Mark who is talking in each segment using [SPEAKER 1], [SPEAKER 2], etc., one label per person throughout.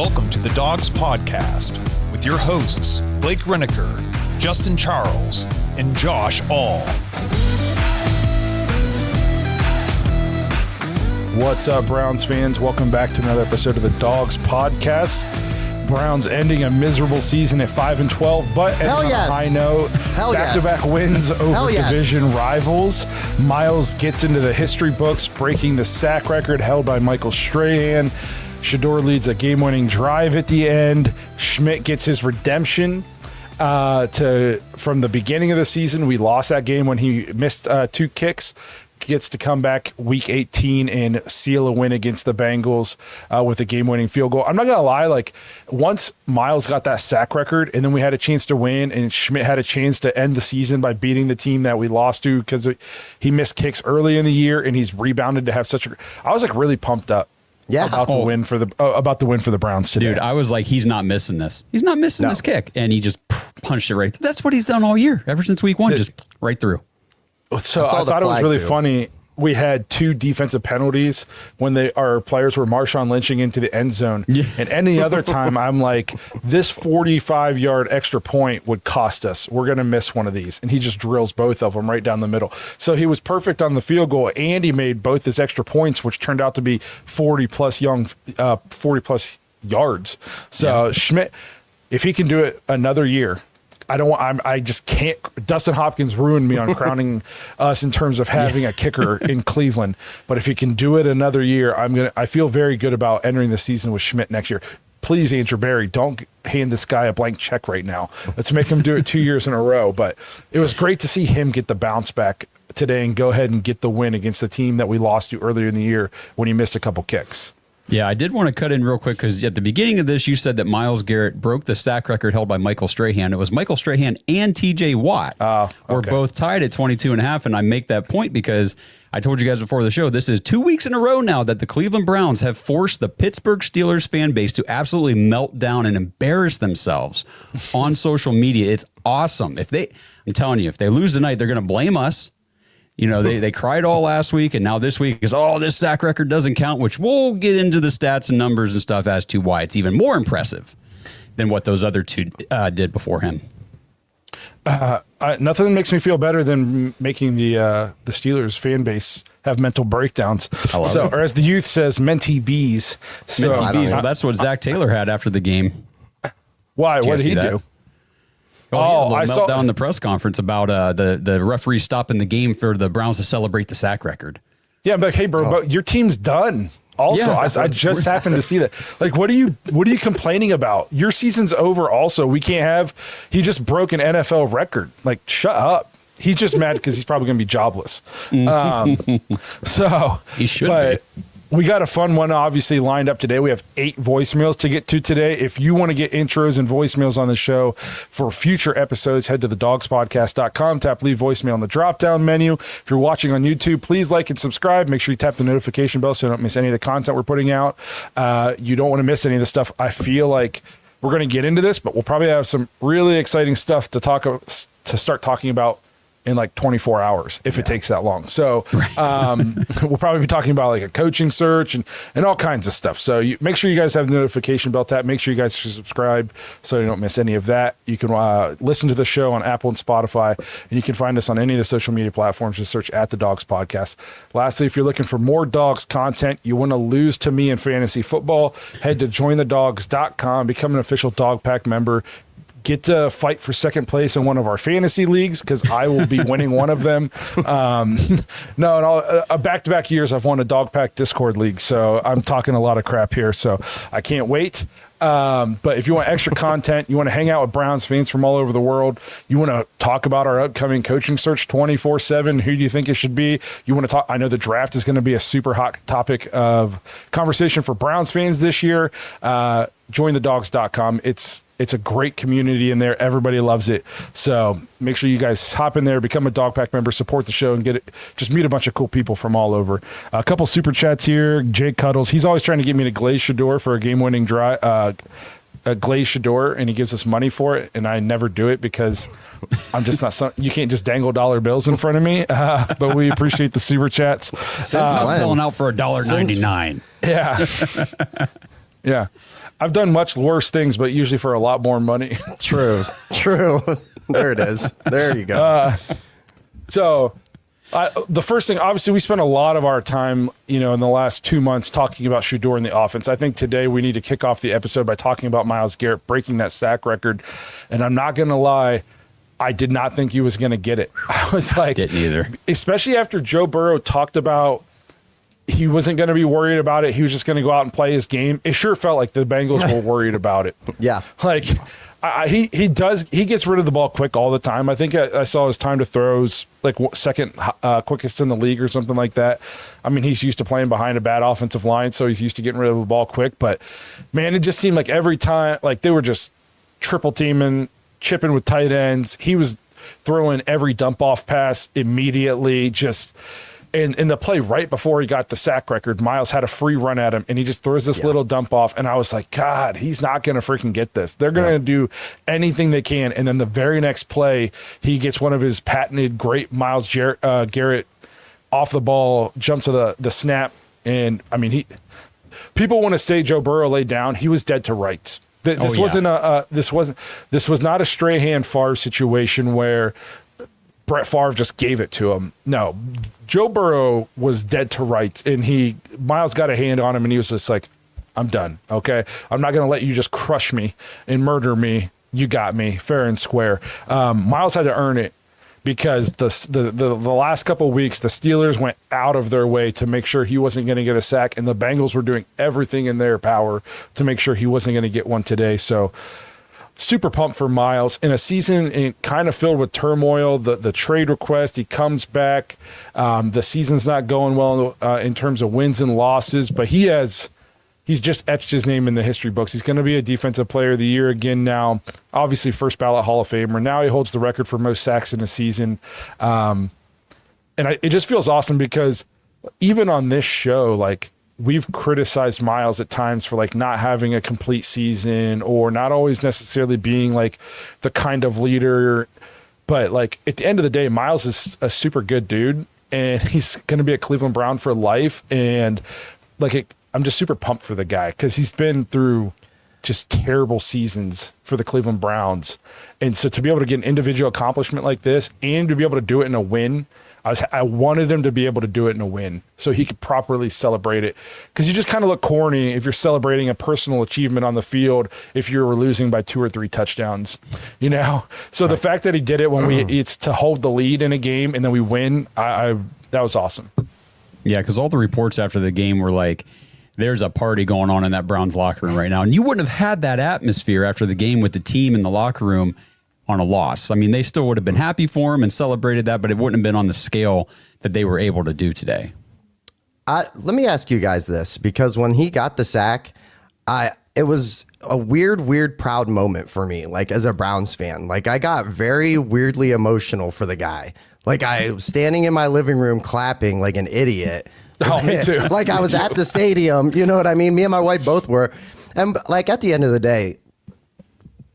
[SPEAKER 1] Welcome to the Dogs Podcast with your hosts, Blake Reneker, Justin Charles, and Josh All.
[SPEAKER 2] What's up, Browns fans? Welcome back to another episode of the Dogs Podcast. Browns ending a miserable season at 5-12, but ending on a high note. Back-to-back wins over division rivals. Myles gets into the history books, breaking the sack record held by Michael Strahan. Shedeur leads a game-winning drive at the end. Szmyt gets his redemption from the beginning of the season. We lost that game when he missed 2 kicks. Gets to come back week 18 and seal a win against the Bengals with a game-winning field goal. I'm not going to lie, once Myles got that sack record and then we had a chance to win and Szmyt had a chance to end the season by beating the team that we lost to because he missed kicks early in the year and he's rebounded to have such a – I was really pumped up. Yeah, about the win for the Browns today.
[SPEAKER 3] Dude, I was like, he's not missing this. He's not missing this kick, and he just punched it right through. That's what he's done all year, ever since week 1, just right through.
[SPEAKER 2] So I thought it was really funny. We had 2 defensive penalties when our players were Marshawn Lynching into the end zone. Yeah. And any other time, I'm like, this 45-yard extra point would cost us. We're going to miss one of these. And he just drills both of them right down the middle. So he was perfect on the field goal, and he made both his extra points, which turned out to be 40-plus yards. So Szmyt, if he can do it another year, I just can't. Dustin Hopkins ruined me on crowning us in terms of having a kicker in Cleveland. But if he can do it another year, I feel very good about entering the season with Szmyt next year. Please, Andrew Berry, don't hand this guy a blank check right now. Let's make him do it 2 years in a row. But it was great to see him get the bounce back today and go ahead and get the win against the team that we lost to earlier in the year when he missed a couple kicks.
[SPEAKER 3] Yeah, I did want to cut in real quick because at the beginning of this, you said that Myles Garrett broke the sack record held by Michael Strahan. It was Michael Strahan and TJ Watt were both tied at 22.5, and I make that point because I told you guys before the show, this is 2 weeks in a row now that the Cleveland Browns have forced the Pittsburgh Steelers fan base to absolutely melt down and embarrass themselves on social media. It's awesome. I'm telling you, if they lose tonight, they're going to blame us. You know, they cried all last week, and now this week is, this sack record doesn't count, which we'll get into the stats and numbers and stuff as to why it's even more impressive than what those other 2 did before him.
[SPEAKER 2] Nothing makes me feel better than making the Steelers fan base have mental breakdowns. Or as the youth says, mentee bees.
[SPEAKER 3] Mentee bees. Well, that's what Zach Taylor had after the game.
[SPEAKER 2] Why? What did he do?
[SPEAKER 3] I saw down the press conference about the referee stopping the game for the Browns to celebrate the sack record.
[SPEAKER 2] Yeah, I'm like, hey, bro, but your team's done. Also, I just happened to see that. What are you complaining about? Your season's over. Also, we can't have. He just broke an NFL record. Shut up. He's just mad because he's probably going to be jobless. So
[SPEAKER 3] he should be.
[SPEAKER 2] We got a fun one obviously lined up today. We have 8 voicemails to get to today. If you want to get intros and voicemails on the show for future episodes, head to thedogspodcast.com, tap leave voicemail on the drop-down menu. If you're watching on YouTube, please like and subscribe. Make sure you tap the notification bell so you don't miss any of the content we're putting out. You don't want to miss any of the stuff. I feel like we're going to get into this, but we'll probably have some really exciting stuff to start talking about in 24 hours if it takes that long. So we'll probably be talking about a coaching search and all kinds of stuff. So make sure you guys have the notification bell tap. Make sure you guys subscribe so you don't miss any of that. You can listen to the show on Apple and Spotify, and you can find us on any of the social media platforms. Just search at the Dogs Podcast. Lastly, if you're looking for more Dogs content, you want to lose to me in fantasy football, head to jointhedogs.com, become an official Dog Pack member. Get to fight for second place in one of our fantasy leagues because I will be winning one of them. Back-to-back years, I've won a Dog Pack Discord league, so I'm talking a lot of crap here, so I can't wait. But if you want extra content, you want to hang out with Browns fans from all over the world, you want to talk about our upcoming coaching search 24/7, who do you think it should be? You want to talk, I know the draft is going to be a super hot topic of conversation for Browns fans this year. Jointhedogs.com. It's a great community in there. Everybody loves it. So make sure you guys hop in there, become a Dog Pack member, support the show, and just meet a bunch of cool people from all over. A couple super chats here. Jake Cuddles. He's always trying to get me to glaze Shedeur for a game-winning drive. A glaze Shedeur, and he gives us money for it, and I never do it because I'm just not. You can't just dangle dollar bills in front of me. But we appreciate the super chats.
[SPEAKER 3] It's not selling out for $1.99.
[SPEAKER 2] Yeah. Yeah. I've done much worse things, but usually for a lot more money.
[SPEAKER 4] True. There it is. There you go.
[SPEAKER 2] So the first thing, obviously, we spent a lot of our time, in the last 2 months talking about Shedeur and the offense. I think today we need to kick off the episode by talking about Myles Garrett breaking that sack record. And I'm not going to lie, I did not think he was going to get it. I was like,
[SPEAKER 3] didn't either.
[SPEAKER 2] Especially after Joe Burrow talked about he wasn't going to be worried about it. He was just going to go out and play his game. It sure felt like the Bengals were worried about it.
[SPEAKER 4] Yeah.
[SPEAKER 2] Like he gets rid of the ball quick all the time. I think I saw his time to throws like second quickest in the league or something like that. I mean, he's used to playing behind a bad offensive line, so he's used to getting rid of the ball quick. But man, it just seemed like every time, like they were just triple teaming, chipping with tight ends. He was throwing every dump off pass immediately. Just in the play right before he got the sack record, Myles had a free run at him, and he just throws this little dump off. And I was like, God, he's not going to freaking get this. They're going to do anything they can. And then the very next play, he gets one of his patented great Myles Garrett off the ball, jumps to the snap. And I mean, people want to say Joe Burrow laid down. He was dead to rights. This was not a Strahan Favre situation where Brett Favre just gave it to him. No, Joe Burrow was dead to rights, and Myles got a hand on him, and he was just like, I'm done. Okay. I'm not going to let you just crush me and murder me. You got me fair and square. Myles had to earn it because the last couple of weeks, the Steelers went out of their way to make sure he wasn't going to get a sack, and the Bengals were doing everything in their power to make sure he wasn't going to get one today. So super pumped for Myles in a season kind of filled with turmoil. The trade request, he comes back. The season's not going well in terms of wins and losses, but he's just etched his name in the history books. He's going to be a defensive player of the year again now. Obviously, first ballot Hall of Famer. Now he holds the record for most sacks in a season. It just feels awesome because even on this show, like, we've criticized Myles at times for like not having a complete season or not always necessarily being like the kind of leader. But like at the end of the day, Myles is a super good dude, and he's going to be a Cleveland Brown for life. And like, I'm just super pumped for the guy because he's been through just terrible seasons for the Cleveland Browns. And so to be able to get an individual accomplishment like this and to be able to do it in a win, I wanted him to be able to do it in a win so he could properly celebrate it. Because you just kind of look corny if you're celebrating a personal achievement on the field if you're losing by 2 or 3 touchdowns, So the fact that he did it when it's to hold the lead in a game and then we win, that was awesome.
[SPEAKER 3] Yeah, because all the reports after the game were like, there's a party going on in that Browns locker room right now. And you wouldn't have had that atmosphere after the game with the team in the locker room on a loss. I mean, they still would have been happy for him and celebrated that, but it wouldn't have been on the scale that they were able to do today.
[SPEAKER 4] Let me ask you guys this, because when he got the sack, it was a weird, proud moment for me, like as a Browns fan. Like I got very weirdly emotional for the guy. Like I was standing in my living room clapping like an idiot.
[SPEAKER 2] Oh, me too.
[SPEAKER 4] Like I was at the stadium, you know what I mean? Me and my wife both were. And like at the end of the day,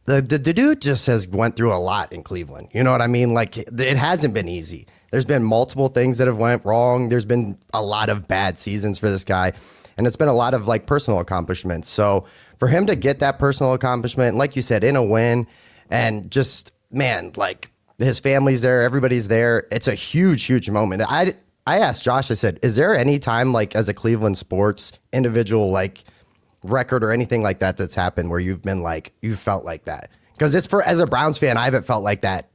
[SPEAKER 4] the dude just went through a lot in Cleveland. You know what I mean? Like it hasn't been easy. There's been multiple things that have went wrong. There's been a lot of bad seasons for this guy. And it's been a lot of like personal accomplishments. So for him to get that personal accomplishment, like you said, in a win, and just, man, like his family's there, everybody's there. It's a huge moment. I asked Josh, I said, is there any time like as a Cleveland sports individual, like record or anything like that that's happened where you've been like, you felt like that? Because as a Browns fan, I haven't felt like that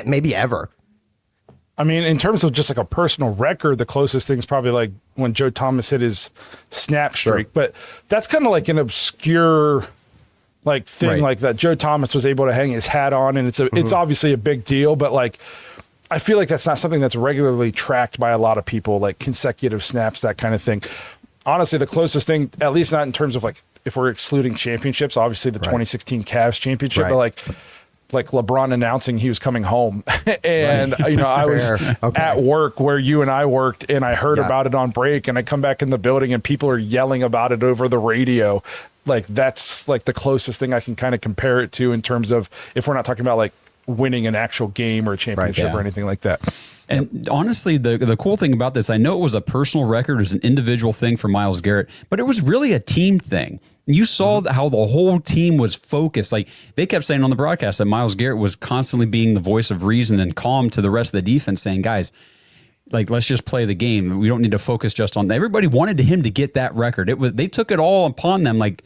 [SPEAKER 4] maybe ever.
[SPEAKER 2] I mean, in terms of just like a personal record, the closest thing is probably like when Joe Thomas hit his snap streak. Sure. But that's kind of like an obscure like thing, right, like that Joe Thomas was able to hang his hat on, and it's obviously a big deal, but like I feel like that's not something that's regularly tracked by a lot of people, like consecutive snaps, that kind of thing. Honestly, the closest thing, at least not in terms of like if we're excluding championships, obviously the 2016 Cavs championship, but like LeBron announcing he was coming home. And, I was at work where you and I worked, and I heard about it on break, and I come back in the building and people are yelling about it over the radio. Like that's like the closest thing I can kind of compare it to in terms of if we're not talking about like winning an actual game or a championship or anything like that.
[SPEAKER 3] And honestly, the cool thing about this, I know it was a personal record, it was an individual thing for Myles Garrett, but it was really a team thing. You saw how the whole team was focused. Like they kept saying on the broadcast that Myles Garrett was constantly being the voice of reason and calm to the rest of the defense, saying, guys, like, let's just play the game. We don't need to focus just on that. Everybody wanted him to get that record. They took it all upon them. Like,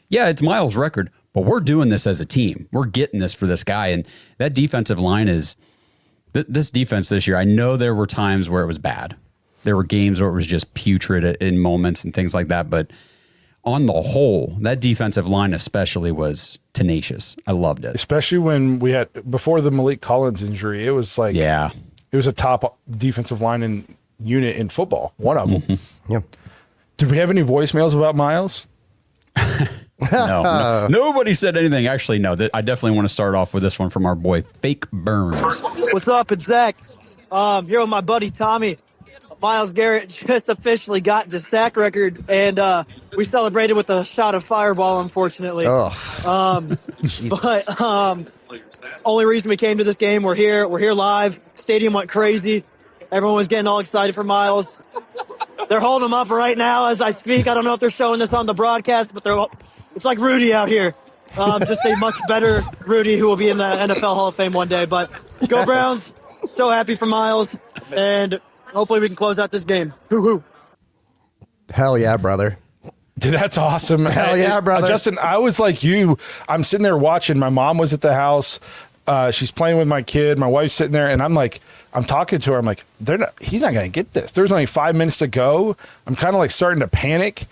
[SPEAKER 3] yeah, it's Myles' record, but we're doing this as a team. We're getting this for this guy. And that defensive line is, this defense this year, I know there were times where it was bad. There were games where it was just putrid in moments and things like that. But on the whole, that defensive line especially was tenacious. I loved it.
[SPEAKER 2] Especially when we had, before the Malik Collins injury, it was like,
[SPEAKER 3] yeah,
[SPEAKER 2] it was a top defensive line unit in football. One of them.
[SPEAKER 3] Mm-hmm.
[SPEAKER 4] Yeah.
[SPEAKER 2] Did we have any voicemails about Myles?
[SPEAKER 3] No, nobody said anything. Actually, no. I definitely want to start off with this one from our boy Fake Burns.
[SPEAKER 5] What's up? It's Zach. Here with my buddy Tommy. Myles Garrett just officially got the sack record, and we celebrated with a shot of Fireball, unfortunately. But only reason we came to this game, we're here live. Stadium went crazy. Everyone was getting all excited for Myles. They're holding him up right now as I speak. I don't know if they're showing this on the broadcast, but it's like Rudy out here. Just a much better Rudy who will be in the NFL Hall of Fame one day. But go Browns. So happy for Myles. And hopefully we can close out this game. Hoo-hoo.
[SPEAKER 4] Hell yeah, brother.
[SPEAKER 2] Dude, that's awesome.
[SPEAKER 4] Hell yeah, brother.
[SPEAKER 2] Justin, I was like you. I'm sitting there watching. My mom was at the house. She's playing with my kid. My wife's sitting there, and I'm talking to her. I'm like, he's not going to get this. There's only 5 minutes to go. I'm kind of like starting to panic.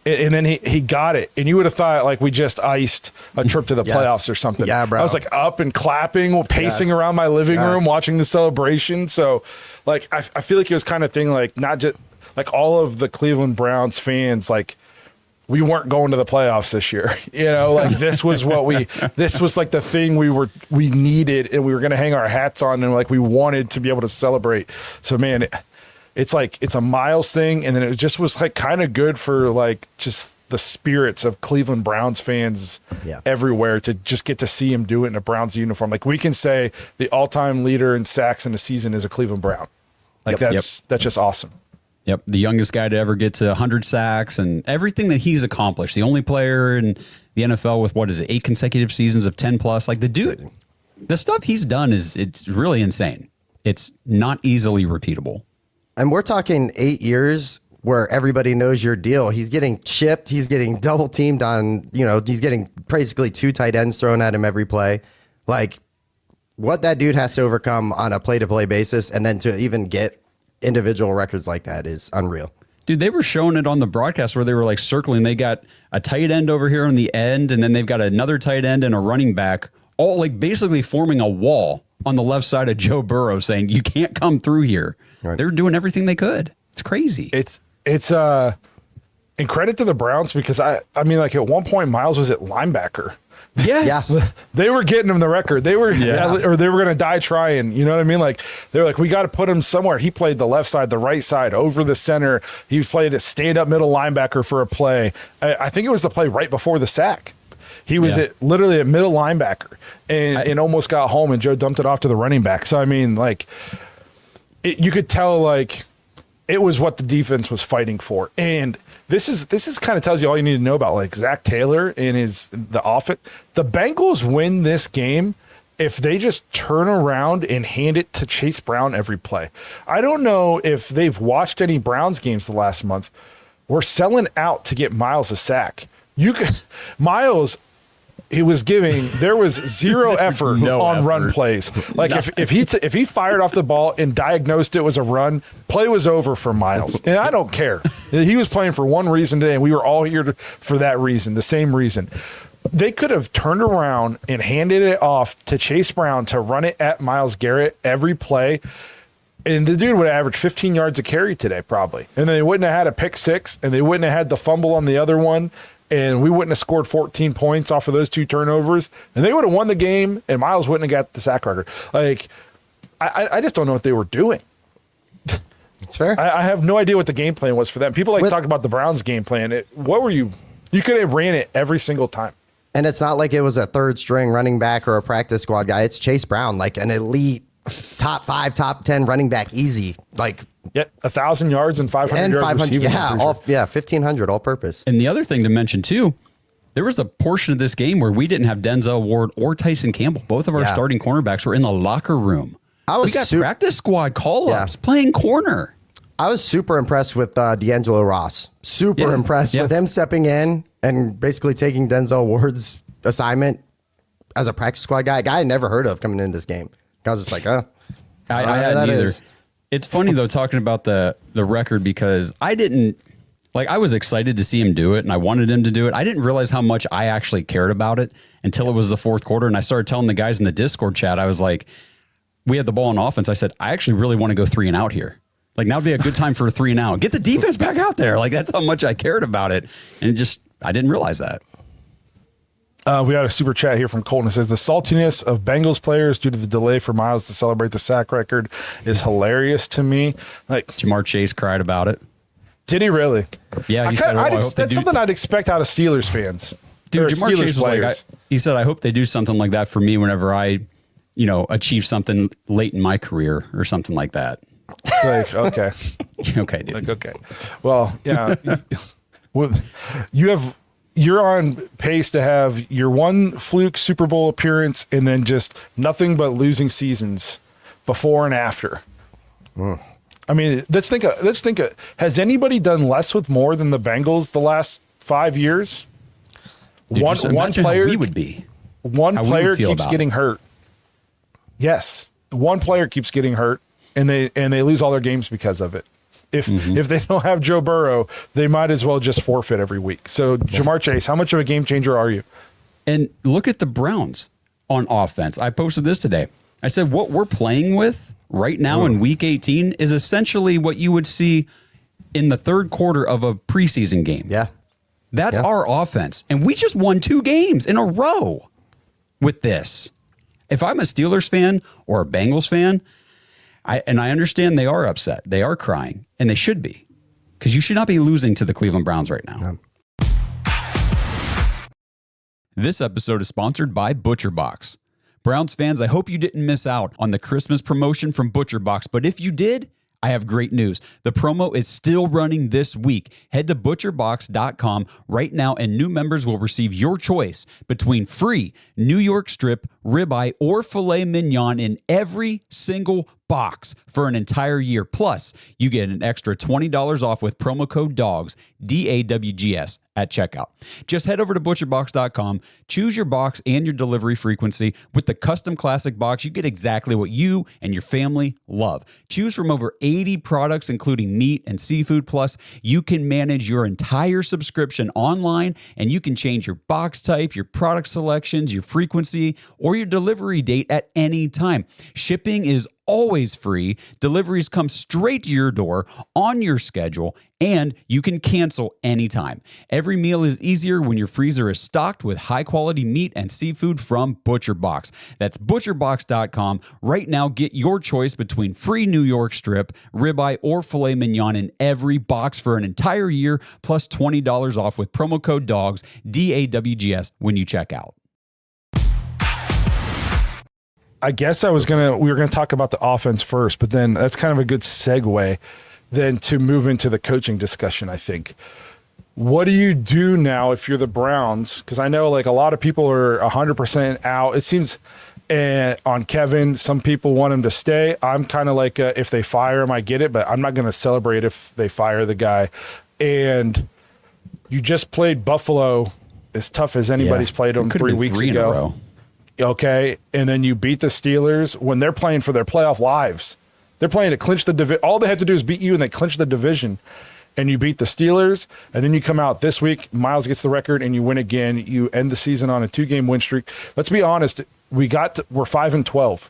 [SPEAKER 2] And then he got it. And you would have thought like we just iced a trip to the playoffs or something.
[SPEAKER 4] Yeah, bro.
[SPEAKER 2] I was like up and clapping, pacing around my living room, watching the celebration. So like, I feel like it was kind of thing like not just like all of the Cleveland Browns fans, like, we weren't going to the playoffs this year. You know, like this was this was like the thing we needed and we were going to hang our hats on and like we wanted to be able to celebrate. So man, it's like, it's a Myles thing. And then it just was like kind of good for like just the spirits of Cleveland Browns fans everywhere to just get to see him do it in a Browns uniform. Like we can say the all-time leader in sacks in a season is a Cleveland Brown. Like that's just awesome.
[SPEAKER 3] Yep, the youngest guy to ever get to 100 sacks and everything that he's accomplished. The only player in the NFL with, 8 consecutive seasons of 10+. Like the dude, the stuff he's done it's really insane. It's not easily repeatable.
[SPEAKER 4] And we're talking 8 years where everybody knows your deal. He's getting chipped. He's getting double teamed on, he's getting basically 2 tight ends thrown at him every play. Like what that dude has to overcome on a play-to-play basis and then to even get individual records like that is unreal.
[SPEAKER 3] Dude, they were showing it on the broadcast where they were like circling. They got a tight end over here on the end, and then they've got another tight end and a running back, all like basically forming a wall on the left side of Joe Burrow, saying you can't come through here. Right. They're doing everything they could. It's crazy.
[SPEAKER 2] It's and credit to the Browns because I mean like at one point Myles was at linebacker.
[SPEAKER 3] Yes.
[SPEAKER 2] Yeah. They were getting him the record. They were, or they were going to die trying. You know what I mean? Like they were like, we got to put him somewhere. He played the left side, the right side, over the center. He played a stand-up middle linebacker for a play. I think it was the play right before the sack. He was literally at middle linebacker and almost got home. And Joe dumped it off to the running back. So I mean, like, you could tell like it was what the defense was fighting for. And this is kind of tells you all you need to know about like Zach Taylor and the offense. The Bengals win this game if they just turn around and hand it to Chase Brown every play. I don't know if they've watched any Browns games the last month. We're selling out to get Myles a sack. Myles, there was zero effort on run plays. Like if he fired off the ball and diagnosed it was a run, play was over for Myles. And I don't care. He was playing for one reason today, and we were all here for that reason, the same reason. They could have turned around and handed it off to Chase Brown to run it at Myles Garrett every play. And the dude would have averaged 15 yards a carry today, probably. And they wouldn't have had a pick six, and they wouldn't have had the fumble on the other one. And we wouldn't have scored 14 points off of those 2 turnovers. And they would have won the game, and Myles wouldn't have got the sack record. Like, I just don't know what they were doing.
[SPEAKER 4] It's fair.
[SPEAKER 2] I have no idea what the game plan was for them. People talk about the Browns' game plan. What were you? You could have ran it every single time.
[SPEAKER 4] And it's not like it was a third-string running back or a practice squad guy. It's Chase Brown, like an elite top 5, top 10 running back easy. Like,
[SPEAKER 2] Yeah, 1,000 yards and 500
[SPEAKER 4] and
[SPEAKER 2] yards
[SPEAKER 4] 500,
[SPEAKER 2] receiving.
[SPEAKER 4] yeah,
[SPEAKER 2] I'm pretty sure.
[SPEAKER 4] 1,500 all purpose.
[SPEAKER 3] And the other thing to mention too, there was a portion of this game where we didn't have Denzel Ward or Tyson Campbell. Both of our
[SPEAKER 4] Yeah.
[SPEAKER 3] starting cornerbacks were in the locker room. We got practice squad call-ups playing corner.
[SPEAKER 4] I was super impressed with D'Angelo Ross. Super impressed with him stepping in and basically taking Denzel Ward's assignment as a practice squad guy. A guy I never heard of coming into this game. I was just like,
[SPEAKER 3] I hadn't either. It's funny though, talking about the record, because I was excited to see him do it and I wanted him to do it. I didn't realize how much I actually cared about it until it was the fourth quarter. And I started telling the guys in the Discord chat, I was like, we had the ball on offense. I said, I actually really want to go 3 and out here. Like, now would be a good time for a 3 and out. Get the defense back out there. Like, that's how much I cared about it. And I didn't realize that.
[SPEAKER 2] We got a super chat here from Colton. It says, the saltiness of Bengals players due to the delay for Myles to celebrate the sack record is hilarious to me. Like,
[SPEAKER 3] Jamar Chase cried about it.
[SPEAKER 2] Did he really?
[SPEAKER 3] Yeah, he said,
[SPEAKER 2] that's something I'd expect out of Steelers fans.
[SPEAKER 3] Dude,
[SPEAKER 2] Jamar
[SPEAKER 3] Jamar Chase was like, he said, I hope they do something like that for me whenever I, achieve something late in my career or something like that.
[SPEAKER 2] Like, okay.
[SPEAKER 3] Okay, dude.
[SPEAKER 2] Like, okay. Well, yeah. You're on pace to have your one fluke Super Bowl appearance and then just nothing but losing seasons before and after. I mean, let's think of, has anybody done less with more than the Bengals the last 5 years?
[SPEAKER 3] Dude,
[SPEAKER 2] one player
[SPEAKER 3] we would be.
[SPEAKER 2] One
[SPEAKER 3] how we
[SPEAKER 2] player
[SPEAKER 3] would feel
[SPEAKER 2] keeps
[SPEAKER 3] about
[SPEAKER 2] getting
[SPEAKER 3] it.
[SPEAKER 2] hurt. Yes. One player keeps getting hurt and they lose all their games because of it. If they don't have Joe Burrow, they might as well just forfeit every week. So, Jamar Chase, how much of a game changer are you?
[SPEAKER 3] And look at the Browns on offense. I posted this today. I said, what we're playing with right now in week 18 is essentially what you would see in the third quarter of a preseason game.
[SPEAKER 4] Yeah.
[SPEAKER 3] That's our offense. And we just won 2 games in a row with this. If I'm a Steelers fan or a Bengals fan, I understand they are upset. They are crying, and they should be, because you should not be losing to the Cleveland Browns right now. This episode is sponsored by ButcherBox. Browns fans, I hope you didn't miss out on the Christmas promotion from ButcherBox, but if you did, I have great news. The promo is still running this week. Head to butcherbox.com right now, and new members will receive your choice between free New York strip, ribeye, or filet mignon in every single box for an entire year. Plus, you get an extra $20 off with promo code DAWGS, DAWGS, at checkout. Just head over to butcherbox.com, choose your box and your delivery frequency. With the custom classic box, you get exactly what you and your family love. Choose from over 80 products, including meat and seafood. Plus, you can manage your entire subscription online, and you can change your box type, your product selections, your frequency, or your delivery date at any time. Shipping is always free. Deliveries come straight to your door on your schedule, and you can cancel anytime. Every meal is easier when your freezer is stocked with high-quality meat and seafood from ButcherBox. That's butcherbox.com. Right now, get your choice between free New York strip, ribeye, or filet mignon in every box for an entire year, plus $20 off with promo code DAWGS, DAWGS, when you check out.
[SPEAKER 2] I guess we were gonna talk about the offense first, but then that's kind of a good segue then to move into the coaching discussion, I think. What do you do now if you're the Browns? Because I know like a lot of people are 100% out. It seems on Kevin, some people want him to stay. I'm kind of like, if they fire him, I get it, but I'm not going to celebrate if they fire the guy. And you just played Buffalo as tough as anybody's played them 3 weeks ago. Okay, and then you beat the Steelers when they're playing for their playoff lives. They're playing to clinch the division. All they have to do is beat you, and they clinch the division. And you beat the Steelers, and then you come out this week. Myles gets the record, and you win again. You end the season on a 2-game win streak. Let's be honest. We're 5-12.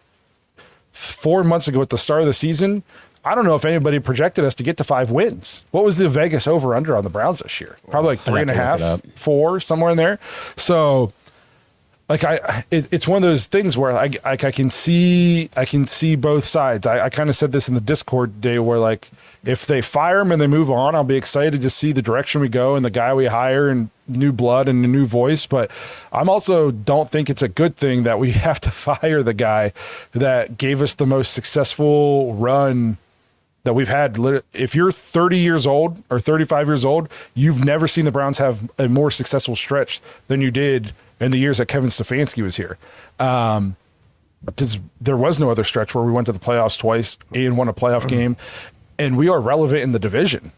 [SPEAKER 2] 4 months ago at the start of the season, I don't know if anybody projected us to get to 5 wins. What was the Vegas over/under on the Browns this year? Probably like 3.5, 4, somewhere in there. So like it's one of those things where I can see both sides. I kind of said this in the Discord today where like if they fire him and they move on, I'll be excited to see the direction we go and the guy we hire and new blood and a new voice. But I'm also don't think it's a good thing that we have to fire the guy that gave us the most successful run that we've had. If you're 30 years old or 35 years old, you've never seen the Browns have a more successful stretch than you did in the years that Kevin Stefanski was here. Because there was no other stretch where we went to the playoffs twice and won a playoff game, and we are relevant in the division.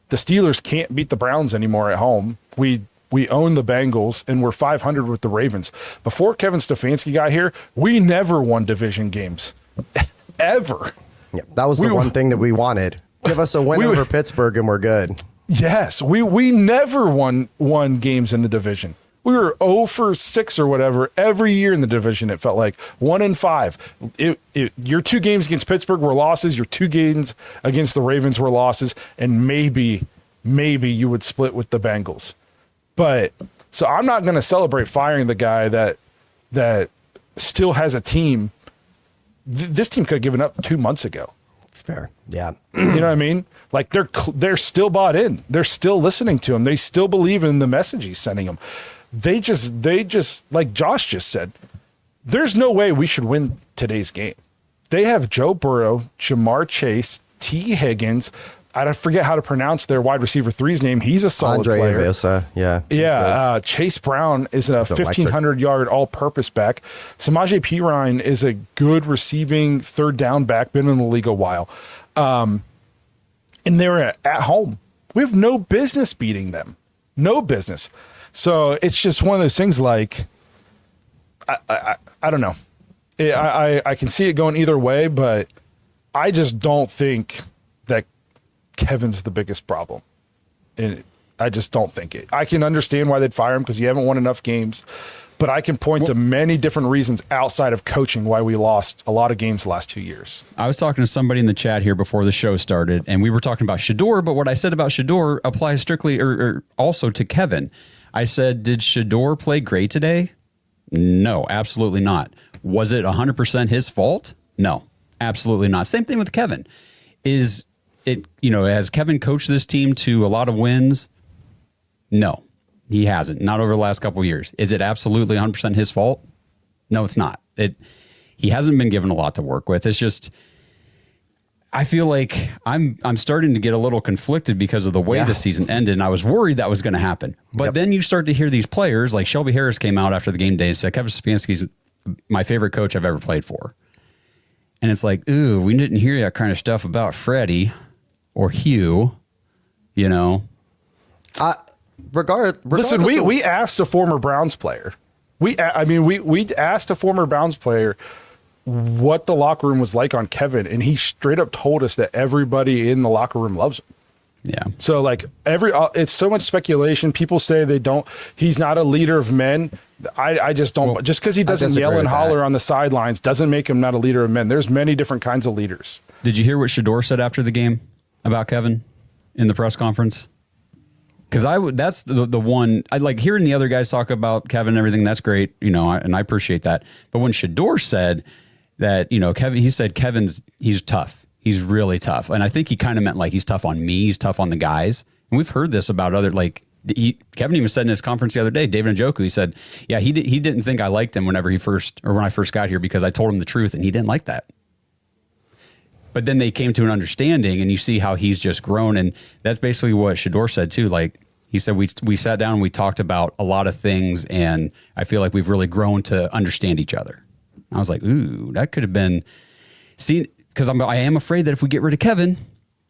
[SPEAKER 2] The Steelers can't beat the Browns anymore at home. We own the Bengals, and we're 500 with the Ravens. Before Kevin Stefanski got here, we never won division games, ever.
[SPEAKER 4] Yeah, that was the one thing that we wanted. Give us a win over Pittsburgh, and we're good.
[SPEAKER 2] Yes, we never won games in the division. We were 0 for 6 or whatever every year in the division. It felt like 1-5. Your 2 games against Pittsburgh were losses. Your 2 games against the Ravens were losses, and maybe you would split with the Bengals. But so I'm not going to celebrate firing the guy that still has a team. This team could have given up 2 months ago.
[SPEAKER 4] Fair, yeah.
[SPEAKER 2] You know what I mean? Like they're still bought in. They're still listening to him. They still believe in the message he's sending them. They just like Josh just said, there's no way we should win today's game. They have Joe Burrow, Jamar Chase, T. Higgins. I forget how to pronounce their wide receiver 3's name. He's a solid
[SPEAKER 4] Andre
[SPEAKER 2] player.
[SPEAKER 4] Szmyt, yeah.
[SPEAKER 2] Yeah. Chase Brown is a 1,500-yard all-purpose back. Samaje Perine is a good receiving third down back, been in the league a while. And they're at home. We have no business beating them. No business. So it's just one of those things like, I don't know. I can see it going either way, but I just don't think that Kevin's the biggest problem. And I just don't think it. I can understand why they'd fire him because you haven't won enough games, but I can point to many different reasons outside of coaching why we lost a lot of games the last 2 years.
[SPEAKER 3] I was talking to somebody in the chat here before the show started, and we were talking about Shador, but what I said about Shador applies strictly or also to Kevin. I said, did Shador play great today? No, absolutely not. Was it 100% his fault? No, absolutely not. Same thing with Kevin. Has Kevin coached this team to a lot of wins? No, he hasn't. Not over the last couple of years. Is it absolutely 100% his fault? No, it's not. He hasn't been given a lot to work with. It's just, I feel like I'm starting to get a little conflicted because of the way the season ended, and I was worried that was going to happen. But then you start to hear these players, like Shelby Harris came out after the game day and said, Kevin Stefanski's my favorite coach I've ever played for. And it's like, ooh, we didn't hear that kind of stuff about Freddie or Hugh, you know.
[SPEAKER 2] Listen, we asked a former Browns player. We asked a former Browns player what the locker room was like on Kevin, and he straight up told us that everybody in the locker room loves him.
[SPEAKER 3] Yeah.
[SPEAKER 2] So like it's so much speculation. People say he's not a leader of men. I just don't. Just because he doesn't yell and holler on the sidelines doesn't make him not a leader of men. There's many different kinds of leaders.
[SPEAKER 3] Did you hear what Shador said after the game about Kevin in the press conference? Because that's the one I like hearing the other guys talk about Kevin and everything. That's great, and I appreciate that. But when Shador said that, Kevin, he said he's tough. He's really tough. And I think he kind of meant like he's tough on me. He's tough on the guys. And we've heard this about other, Kevin even said in his conference the other day, David Njoku, he said, yeah, he didn't think I liked him when I first got here because I told him the truth and he didn't like that. But then they came to an understanding and you see how he's just grown. And that's basically what Shador said too. Like he said, we sat down and we talked about a lot of things and I feel like we've really grown to understand each other. I was like, ooh, that could have been seen. Because I am afraid that if we get rid of Kevin,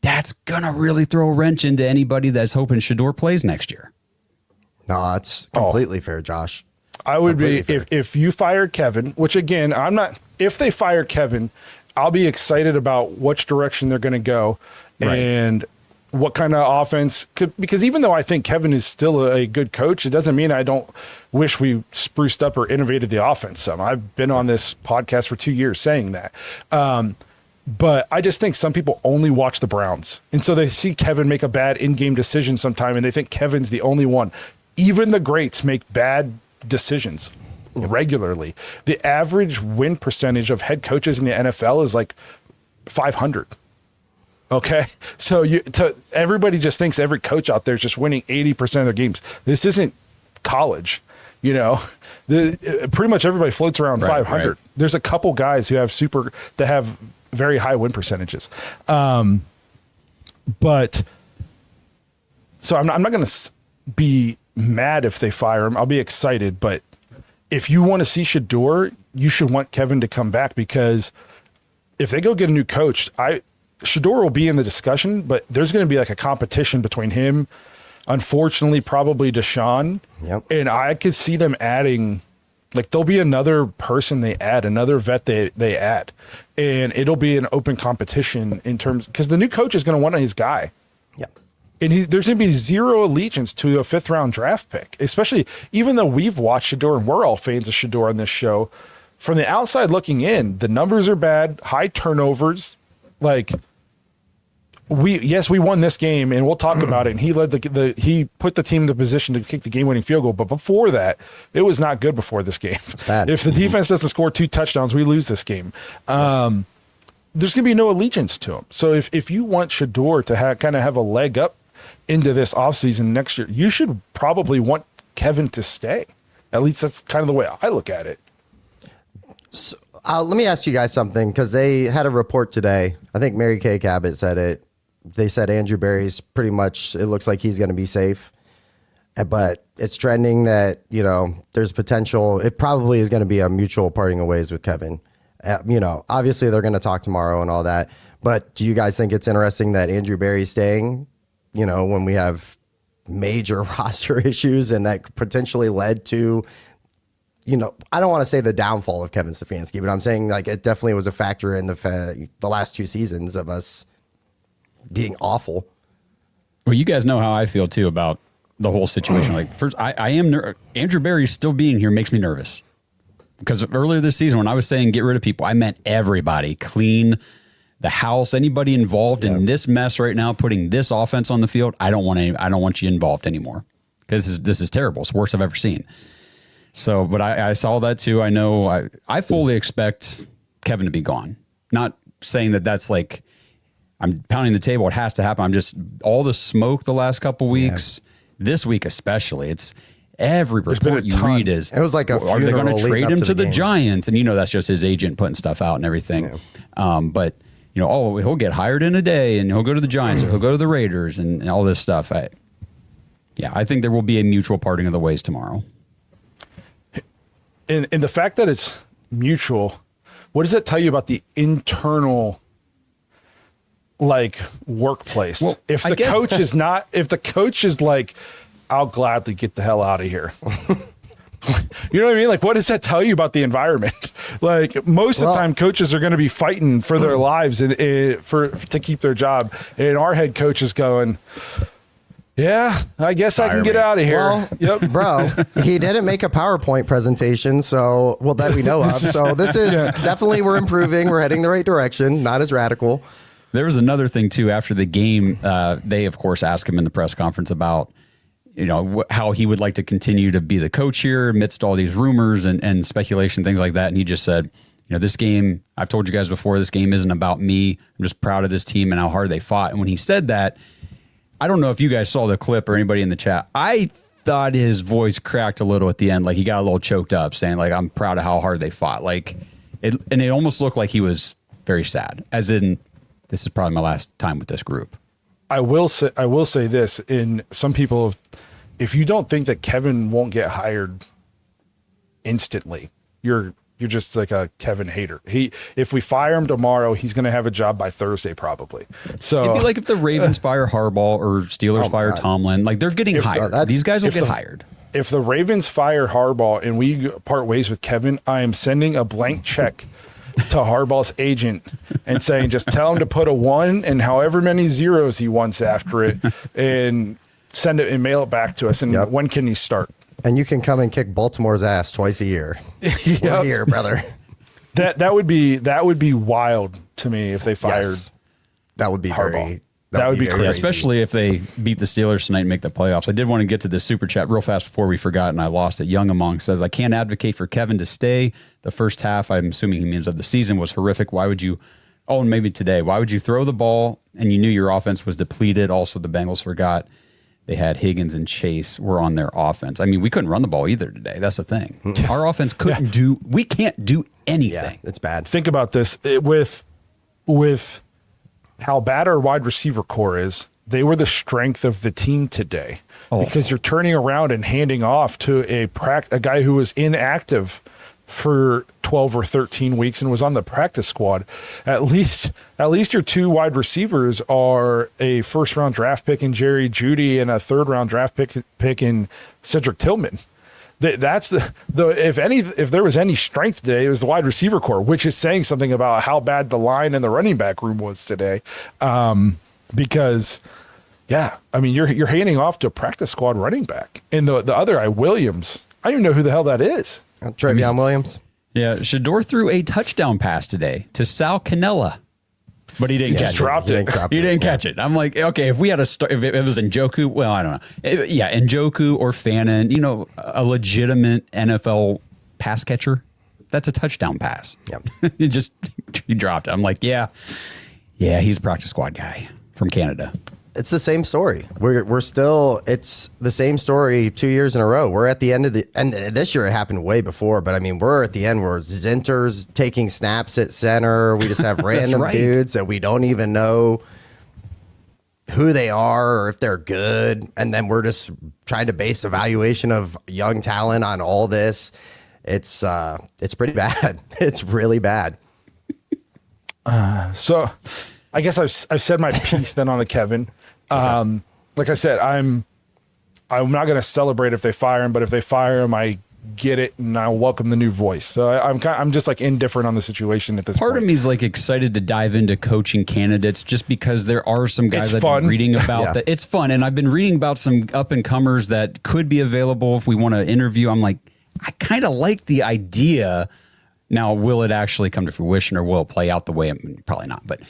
[SPEAKER 3] that's going to really throw a wrench into anybody that's hoping Shador plays next year.
[SPEAKER 4] No, it's completely fair, Josh.
[SPEAKER 2] I would completely be, if you fired Kevin, which again, I'm not, if they fire Kevin, I'll be excited about which direction they're going to go and what kind of offense because even though I think Kevin is still a good coach, it doesn't mean I don't wish we spruced up or innovated the offense some. I've been on this podcast for 2 years saying that. But I just think some people only watch the Browns. And so they see Kevin make a bad in-game decision sometime and they think Kevin's the only one. Even the greats make bad decisions regularly. The average win percentage of head coaches in the NFL is like 500. Okay. So everybody just thinks every coach out there is just winning 80% of their games. This isn't college, pretty much everybody floats around 500. Right. There's a couple guys who have very high win percentages. But so I'm not going to be mad if they fire him. I'll be excited. But if you want to see Shedeur, you should want Kevin to come back, because if they go get a new coach, Shedeur will be in the discussion, but there's going to be like a competition between him, unfortunately, probably Deshaun.
[SPEAKER 4] Yep.
[SPEAKER 2] And I could see them adding, like, there'll be another person they add, another vet they add. And it'll be an open competition in terms, because the new coach is going to want his guy.
[SPEAKER 4] Yep.
[SPEAKER 2] And there's going to be zero allegiance to a 5th round draft pick, especially even though we've watched Shedeur and we're all fans of Shedeur on this show. From the outside looking in, the numbers are bad, high turnovers. Like, we won this game, and we'll talk about it. And he led he put the team in the position to kick the game-winning field goal. But before that, it was not good before this game.
[SPEAKER 4] Bad.
[SPEAKER 2] If the defense doesn't score 2 touchdowns, we lose this game. There's going to be no allegiance to him. So if you want Shedeur to kind of have a leg up into this offseason next year, you should probably want Kevin to stay. At least that's kind of the way I look at it.
[SPEAKER 4] So, let me ask you guys something, because they had a report today. I think Mary Kay Cabot said it. They said Andrew Berry's pretty much, it looks like he's going to be safe. But it's trending that, there's potential. It probably is going to be a mutual parting of ways with Kevin. Obviously they're going to talk tomorrow and all that. But do you guys think it's interesting that Andrew Berry's staying, when we have major roster issues, and that potentially led to, I don't want to say the downfall of Kevin Stefanski, but I'm saying, like, it definitely was a factor in the last 2 seasons of us being awful.
[SPEAKER 3] Well, you guys know how I feel too about the whole situation. Like, first, I am Andrew Berry still being here makes me nervous, because earlier this season when I was saying get rid of people, I meant everybody, clean the house, anybody involved in this mess right now, putting this offense on the field. I don't want you involved anymore, because this is terrible. It's the worst I've ever seen. So, but I saw that too. I know I fully expect Kevin to be gone. Not saying that's like I'm pounding the table. It has to happen. I'm just all the smoke the last couple weeks, this week especially. It's every report you read is
[SPEAKER 4] it was like are they
[SPEAKER 3] going to trade him to the Giants? And that's just his agent putting stuff out and everything. Yeah. But he'll get hired in a day, and he'll go to the Giants, or he'll go to the Raiders, and all this stuff. I think there will be a mutual parting of the ways tomorrow.
[SPEAKER 2] And the fact that it's mutual, what does that tell you about the internal, like, workplace? Well, if the coach is like, I'll gladly get the hell out of here. You know what I mean? Like, what does that tell you about the environment? Like, most of the time, coaches are going to be fighting for their lives to keep their job, and our head coach is going, yeah, I guess I can get out of here.
[SPEAKER 4] Well, yep. Bro, he didn't make a PowerPoint presentation, that we know of. So this is definitely, we're improving. We're heading the right direction. Not as radical.
[SPEAKER 3] There was another thing too after the game. They of course asked him in the press conference about how he would like to continue to be the coach here amidst all these rumors and speculation, things like that. And he just said, this game, I've told you guys before, this game isn't about me. I'm just proud of this team and how hard they fought. And when he said that, I don't know if you guys saw the clip or anybody in the chat, I thought his voice cracked a little at the end. Like, he got a little choked up saying, like, I'm proud of how hard they fought. Like, it almost looked like he was very sad, as in, this is probably my last time with this group.
[SPEAKER 2] I will say this, in some people, if you don't think that Kevin won't get hired instantly, you're just like a Kevin hater. If we fire him tomorrow, he's going to have a job by Thursday probably. So
[SPEAKER 3] it'd be like if the Ravens fire Harbaugh or Steelers fire Tomlin, like, they're getting hired. These guys will get hired.
[SPEAKER 2] If the Ravens fire Harbaugh and we part ways with Kevin, I am sending a blank check to Harbaugh's agent and saying, just tell him to put a 1 and however many zeros he wants after it, and send it and mail it back to us. And when can he start?
[SPEAKER 4] And you can come and kick Baltimore's ass twice a year. Yep. Here, brother.
[SPEAKER 2] That would be wild to me if they fired.
[SPEAKER 4] Yes. That would be
[SPEAKER 2] Harbaugh. That would be
[SPEAKER 4] very
[SPEAKER 2] crazy.
[SPEAKER 3] Especially if they beat the Steelers tonight and make the playoffs. I did want to get to this super chat real fast before we forgot, and I lost it. Young Among says, I can't advocate for Kevin to stay. The first half, I'm assuming he means of the season, was horrific. Why would you, and maybe today, why would you throw the ball and you knew your offense was depleted? Also, the Bengals forgot they had Higgins and Chase were on their offense. I mean, we couldn't run the ball either today. That's the thing. Our offense couldn't we can't do anything.
[SPEAKER 4] Yeah, it's bad.
[SPEAKER 2] Think about this. With how bad our wide receiver core is, they were the strength of the team today because you're turning around and handing off to a guy who was inactive for 12 or 13 weeks and was on the practice squad. At least your two wide receivers are a first round draft pick in Jerry Jeudy and a third round draft pick in Cedric Tillman. That's if there was any strength today, it was the wide receiver core, which is saying something about how bad the line and the running back room was today. Because I mean, you're handing off to a practice squad running back, and the other guy, Williams, I don't even know who the hell that is.
[SPEAKER 4] Trevion Williams.
[SPEAKER 3] Yeah, Shador threw a touchdown pass today to Sal Cannella, but he didn't catch it. He didn't catch it. I'm like, okay, if we had if it was Njoku, well, I don't know. Njoku or Fannin, a legitimate NFL pass catcher, that's a touchdown pass.
[SPEAKER 4] Yep.
[SPEAKER 3] he dropped it. I'm like, yeah, he's a practice squad guy from Canada.
[SPEAKER 4] It's the same story. We're still. It's the same story 2 years in a row. We're at the end of and this year it happened way before, but I mean, we're at the end where Zinter's taking snaps at center. We just have random dudes that we don't even know who they are or if they're good, and then we're just trying to base evaluation of young talent on all this. It's pretty bad. It's really bad.
[SPEAKER 2] So, I guess I've said my piece then on the Kevin. Like I said, I'm not going to celebrate if they fire him, but if they fire him, I get it and I welcome the new voice. So I'm just like indifferent on the situation at this point.
[SPEAKER 3] Part of me is like excited to dive into coaching candidates just because there are some guys I've been reading about that. It's fun, and I've been reading about some up and comers that could be available if we want to interview. I'm like, I kind of like the idea. Now, will it actually come to fruition or will it play out the way? Probably not, but.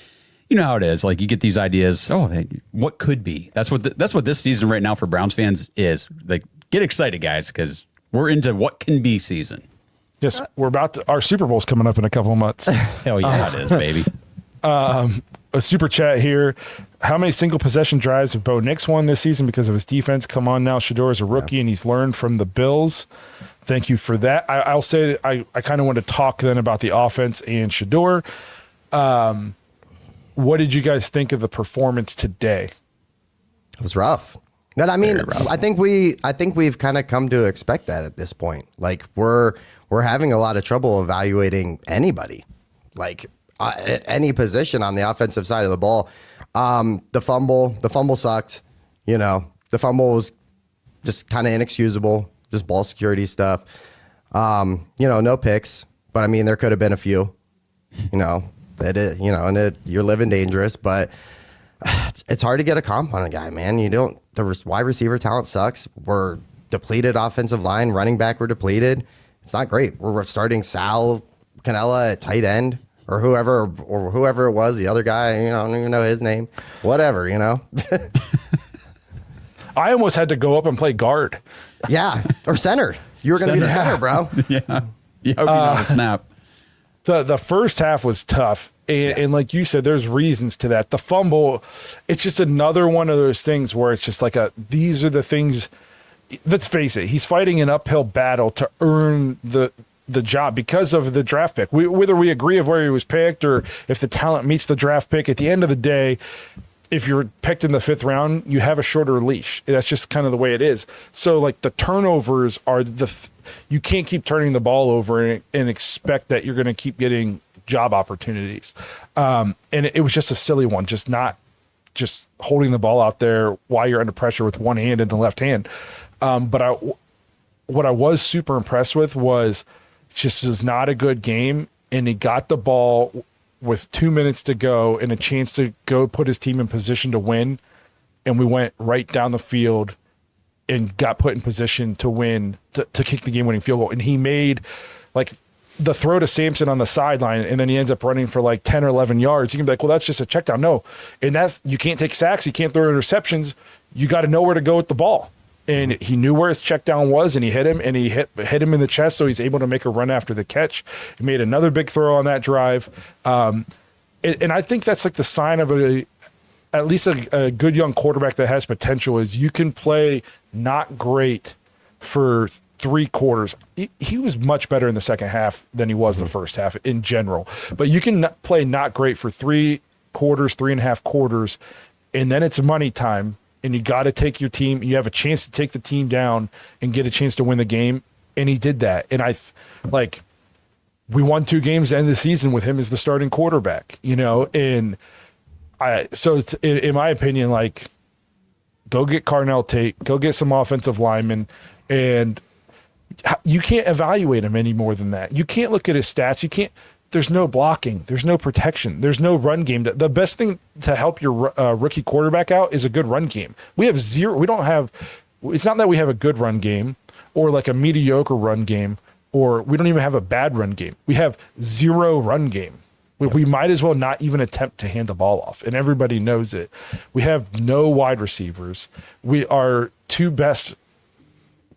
[SPEAKER 3] You know how it is. Like you get these ideas. Oh, hey, what could be? That's what this season right now for Browns fans is. Like, get excited, guys, because we're into what can be season.
[SPEAKER 2] Yes, we're our Super Bowl's coming up in a couple of months.
[SPEAKER 3] Hell yeah, it is, baby.
[SPEAKER 2] A super chat here. How many single possession drives have Bo Nix won this season because of his defense? Come on now, Shador is a rookie and he's learned from the Bills. Thank you for that. I'll say I kind of want to talk then about the offense and Shador. What did you guys think of the performance today?
[SPEAKER 4] It was rough. But I mean, I think we've kind of come to expect that at this point. Like we're having a lot of trouble evaluating anybody, like at any position on the offensive side of the ball. The fumble sucked. The fumble was just kind of inexcusable, just ball security stuff. No picks, but I mean, there could have been a few. You're living dangerous, but it's hard to get a comp on a guy, man. The wide receiver talent sucks. We're depleted offensive line, running back, we're depleted. It's not great. We're starting Sal Cannella at tight end or whoever it was, the other guy, I don't even know his name, whatever,
[SPEAKER 2] I almost had to go up and play guard.
[SPEAKER 4] Yeah. Or center. You were going to be the center, bro.
[SPEAKER 3] Yeah. You hope you know the snap.
[SPEAKER 2] The first half was tough, and like you said, there's reasons to that. The fumble, it's just another one of those things where it's just like these are the things. Let's face it, he's fighting an uphill battle to earn the job because of the draft pick. Whether we agree of where he was picked or if the talent meets the draft pick, at the end of the day, if you're picked in the 5th round, you have a shorter leash. That's just kind of the way it is. So like the turnovers are you can't keep turning the ball over and expect that you're going to keep getting job opportunities. And it was just a silly one, just holding the ball out there while you're under pressure with one hand and the left hand. But what I was super impressed with was just was not a good game. And he got the ball with 2 minutes to go and a chance to go put his team in position to win. And we went right down the field and got put in position to win, to kick the game-winning field goal. And he made, like, the throw to Sampson on the sideline, and then he ends up running for like 10 or 11 yards. You can be like, well, that's just a check down. No. And you can't take sacks. You can't throw interceptions. You got to know where to go with the ball. And he knew where his check down was, and he hit him, and he hit him in the chest, so he's able to make a run after the catch. He made another big throw on that drive. And I think that's like the sign of at least a good young quarterback that has potential is you can play not great for 3 quarters. He was much better in the second half than he was the first half in general. But you can play not great for 3 quarters, 3.5 quarters, and then it's money time, and you got to take your team. You have a chance to take the team down and get a chance to win the game, and he did that. And we won 2 games to end the season with him as the starting quarterback, and in my opinion, like, go get Carnell Tate, go get some offensive linemen, and you can't evaluate him any more than that. You can't look at his stats. There's no blocking. There's no protection. There's no run game. The best thing to help your rookie quarterback out is a good run game. We have zero. We don't have, it's not that we have a good run game or like a mediocre run game, or we don't even have a bad run game. We have 0 run game. We might as well not even attempt to hand the ball off, and everybody knows it. We have no wide receivers. Our 2 best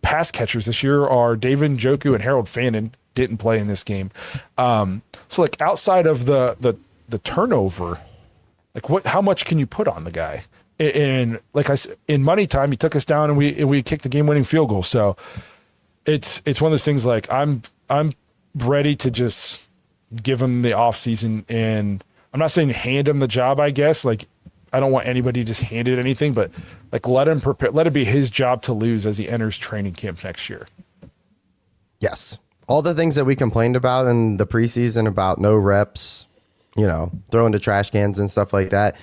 [SPEAKER 2] pass catchers this year are David Njoku and Harold Fannin. Didn't play in this game. So like outside of the turnover, like how much can you put on the guy? And like I said, in money time, he took us down and we kicked the game winning field goal. So it's one of those things like I'm ready to just give him the off season, and I'm not saying hand him the job, I guess. Like, I don't want anybody just handed anything, but like let him prepare, let it be his job to lose as he enters training camp next year.
[SPEAKER 4] Yes. All the things that we complained about in the preseason about no reps, throwing to trash cans and stuff like that.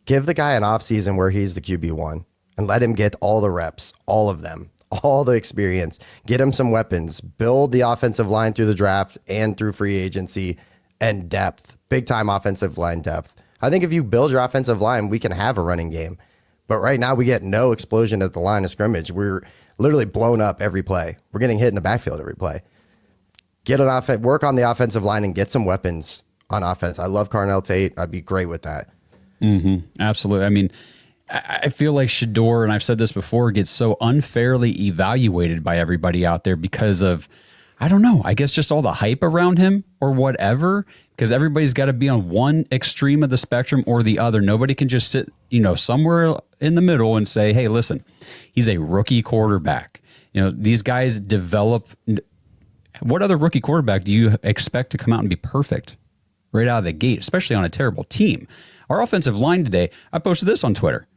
[SPEAKER 4] Give the guy an off season where he's the QB1 and let him get all the reps, all of them, all the experience, get him some weapons, build the offensive line through the draft and through free agency and depth, big time offensive line depth. I think if you build your offensive line, we can have a running game. But right now we get no explosion at the line of scrimmage. We're literally blown up every play. We're getting hit in the backfield every play. Get an offense, work on the offensive line and get some weapons on offense. I love Carnell Tate. I'd be great with that.
[SPEAKER 3] Mm-hmm. Absolutely. I mean, I feel like Shedeur, and I've said this before, gets so unfairly evaluated by everybody out there because of, I don't know, I guess just all the hype around him or whatever, because everybody's got to be on one extreme of the spectrum or the other. Nobody can just sit, somewhere in the middle and say, hey, listen, he's a rookie quarterback. These guys develop. What other rookie quarterback do you expect to come out and be perfect right out of the gate, especially on a terrible team? Our offensive line today, I posted this on Twitter.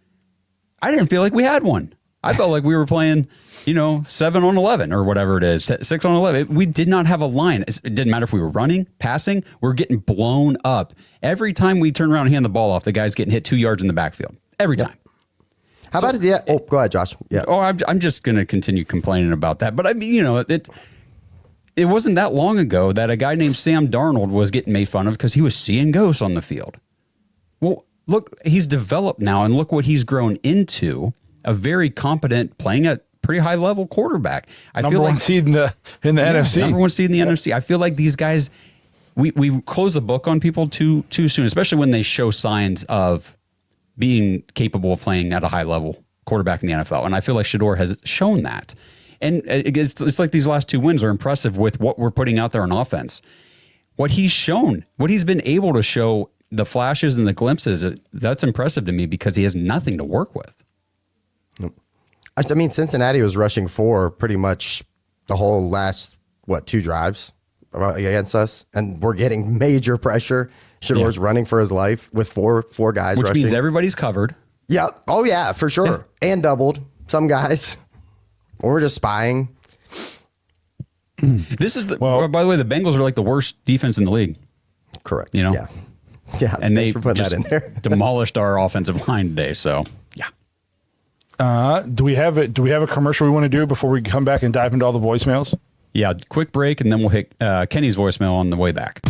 [SPEAKER 3] I didn't feel like we had one. I felt like we were playing, 7 on 11 or whatever it is, 6 on 11. We did not have a line. It didn't matter if we were running, passing. We're getting blown up. Every time we turn around and hand the ball off, the guy's getting hit 2 yards in the backfield. Every time.
[SPEAKER 4] How about it? Yeah. Oh, go ahead, Josh. Yeah.
[SPEAKER 3] Oh, I'm just going to continue complaining about that. But I mean, it wasn't that long ago that a guy named Sam Darnold was getting made fun of because he was seeing ghosts on the field. Well, look, he's developed now, and look what he's grown into, a very competent, playing at pretty high level quarterback.
[SPEAKER 2] Number one seed in the NFC.
[SPEAKER 3] Number one seed in the NFC. I feel like these guys, we close the book on people too soon, especially when they show signs of being capable of playing at a high level quarterback in the NFL. And I feel like Shedeur has shown that. And it's like these last 2 wins are impressive with what we're putting out there on offense. What he's shown, what he's been able to show, the flashes and the glimpses, that's impressive to me because he has nothing to work with.
[SPEAKER 4] I mean, Cincinnati was rushing 4 pretty much the whole last, 2 drives against us, and we're getting major pressure. Shedeur's running for his life with four guys
[SPEAKER 3] Which
[SPEAKER 4] rushing.
[SPEAKER 3] means everybody's covered.
[SPEAKER 4] Yeah. Oh, yeah, for sure. Yeah. And doubled. Some guys. Or we're just spying.
[SPEAKER 3] This is by the way, the Bengals are like the worst defense in the league.
[SPEAKER 4] Correct.
[SPEAKER 3] Yeah.
[SPEAKER 4] Yeah.
[SPEAKER 3] And they
[SPEAKER 4] for putting
[SPEAKER 3] just
[SPEAKER 4] that in there.
[SPEAKER 3] demolished our offensive line today. So yeah.
[SPEAKER 2] Do we have a commercial we want to do before we come back and dive into all the voicemails?
[SPEAKER 3] Yeah. Quick break, and then we'll hit Kenny's voicemail on the way back.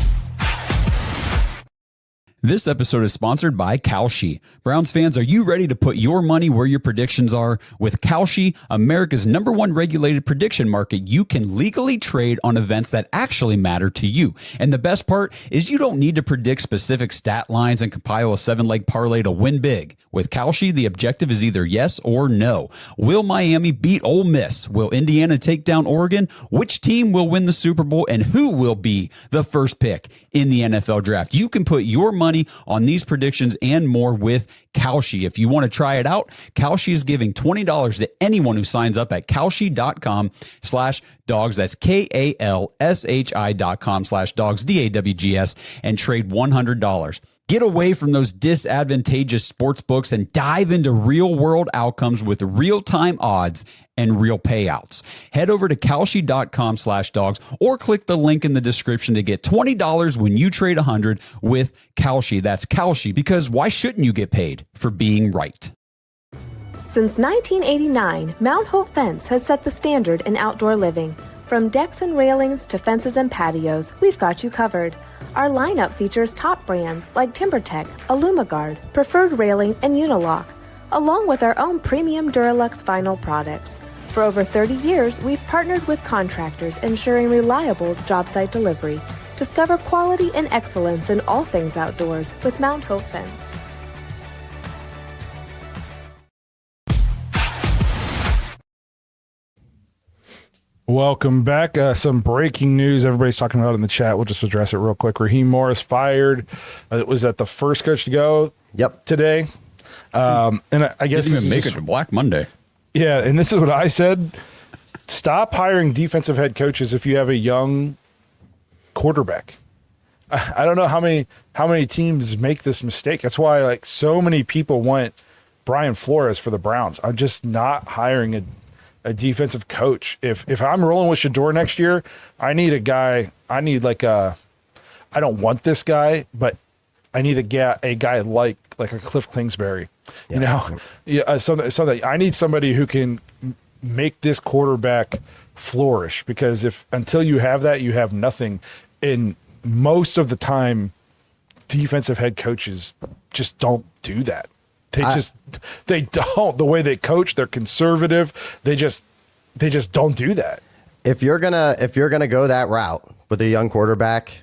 [SPEAKER 3] This episode is sponsored by Kalshi. Browns fans, are you ready to put your money where your predictions are? With Kalshi, America's #1 regulated prediction market, you can legally trade on events that actually matter to you. And the best part is you don't need to predict specific stat lines and compile a 7-leg parlay to win big. With Kalshi, the objective is either yes or no. Will Miami beat Ole Miss? Will Indiana take down Oregon? Which team will win the Super Bowl? And who will be the first pick in the NFL draft? You can put your money on these predictions and more with Kalshi. If you want to try it out, Kalshi is giving $20 to anyone who signs up at kalshi.com/dogs. That's KALSHI.com/dogs, DAWGS, and trade $100. Get away from those disadvantageous sports books and dive into real world outcomes with real-time odds and real payouts. Head over to kalshi.com/dogs or click the link in the description to get $20 when you trade $100 with Kalshi. That's Kalshi, because why shouldn't you get paid for being right?
[SPEAKER 6] Since 1989, Mount Hope Fence has set the standard in outdoor living. From decks and railings to fences and patios, we've got you covered. Our lineup features top brands like TimberTech, AlumaGuard, Preferred Railing, and Unilock, along with our own premium Duralux vinyl products. For over 30 years, we've partnered with contractors ensuring reliable job site delivery. Discover quality and excellence in all things outdoors with Mount Hope Fence.
[SPEAKER 2] Welcome back. Some breaking news everybody's talking about in the chat. We'll just address it real quick. Raheem Morris fired. It was at the first coach to go today. And I guess
[SPEAKER 3] didn't even make it to Black Monday.
[SPEAKER 2] Yeah, and this is what I said. Stop hiring defensive head coaches if you have a young quarterback. I don't know how many teams make this mistake. That's why like so many people want Brian Flores for the Browns. I'm just not hiring a defensive coach. If I'm rolling with Shador next year, I need a guy. I need like I don't want this guy, but I need a guy like a Cliff Kingsbury. Something. I need somebody who can make this quarterback flourish, because until you have that, you have nothing. And most of the time, defensive head coaches just don't do that. They don't. The way they coach, they're conservative. They just don't do that.
[SPEAKER 4] If you're gonna go that route with a young quarterback,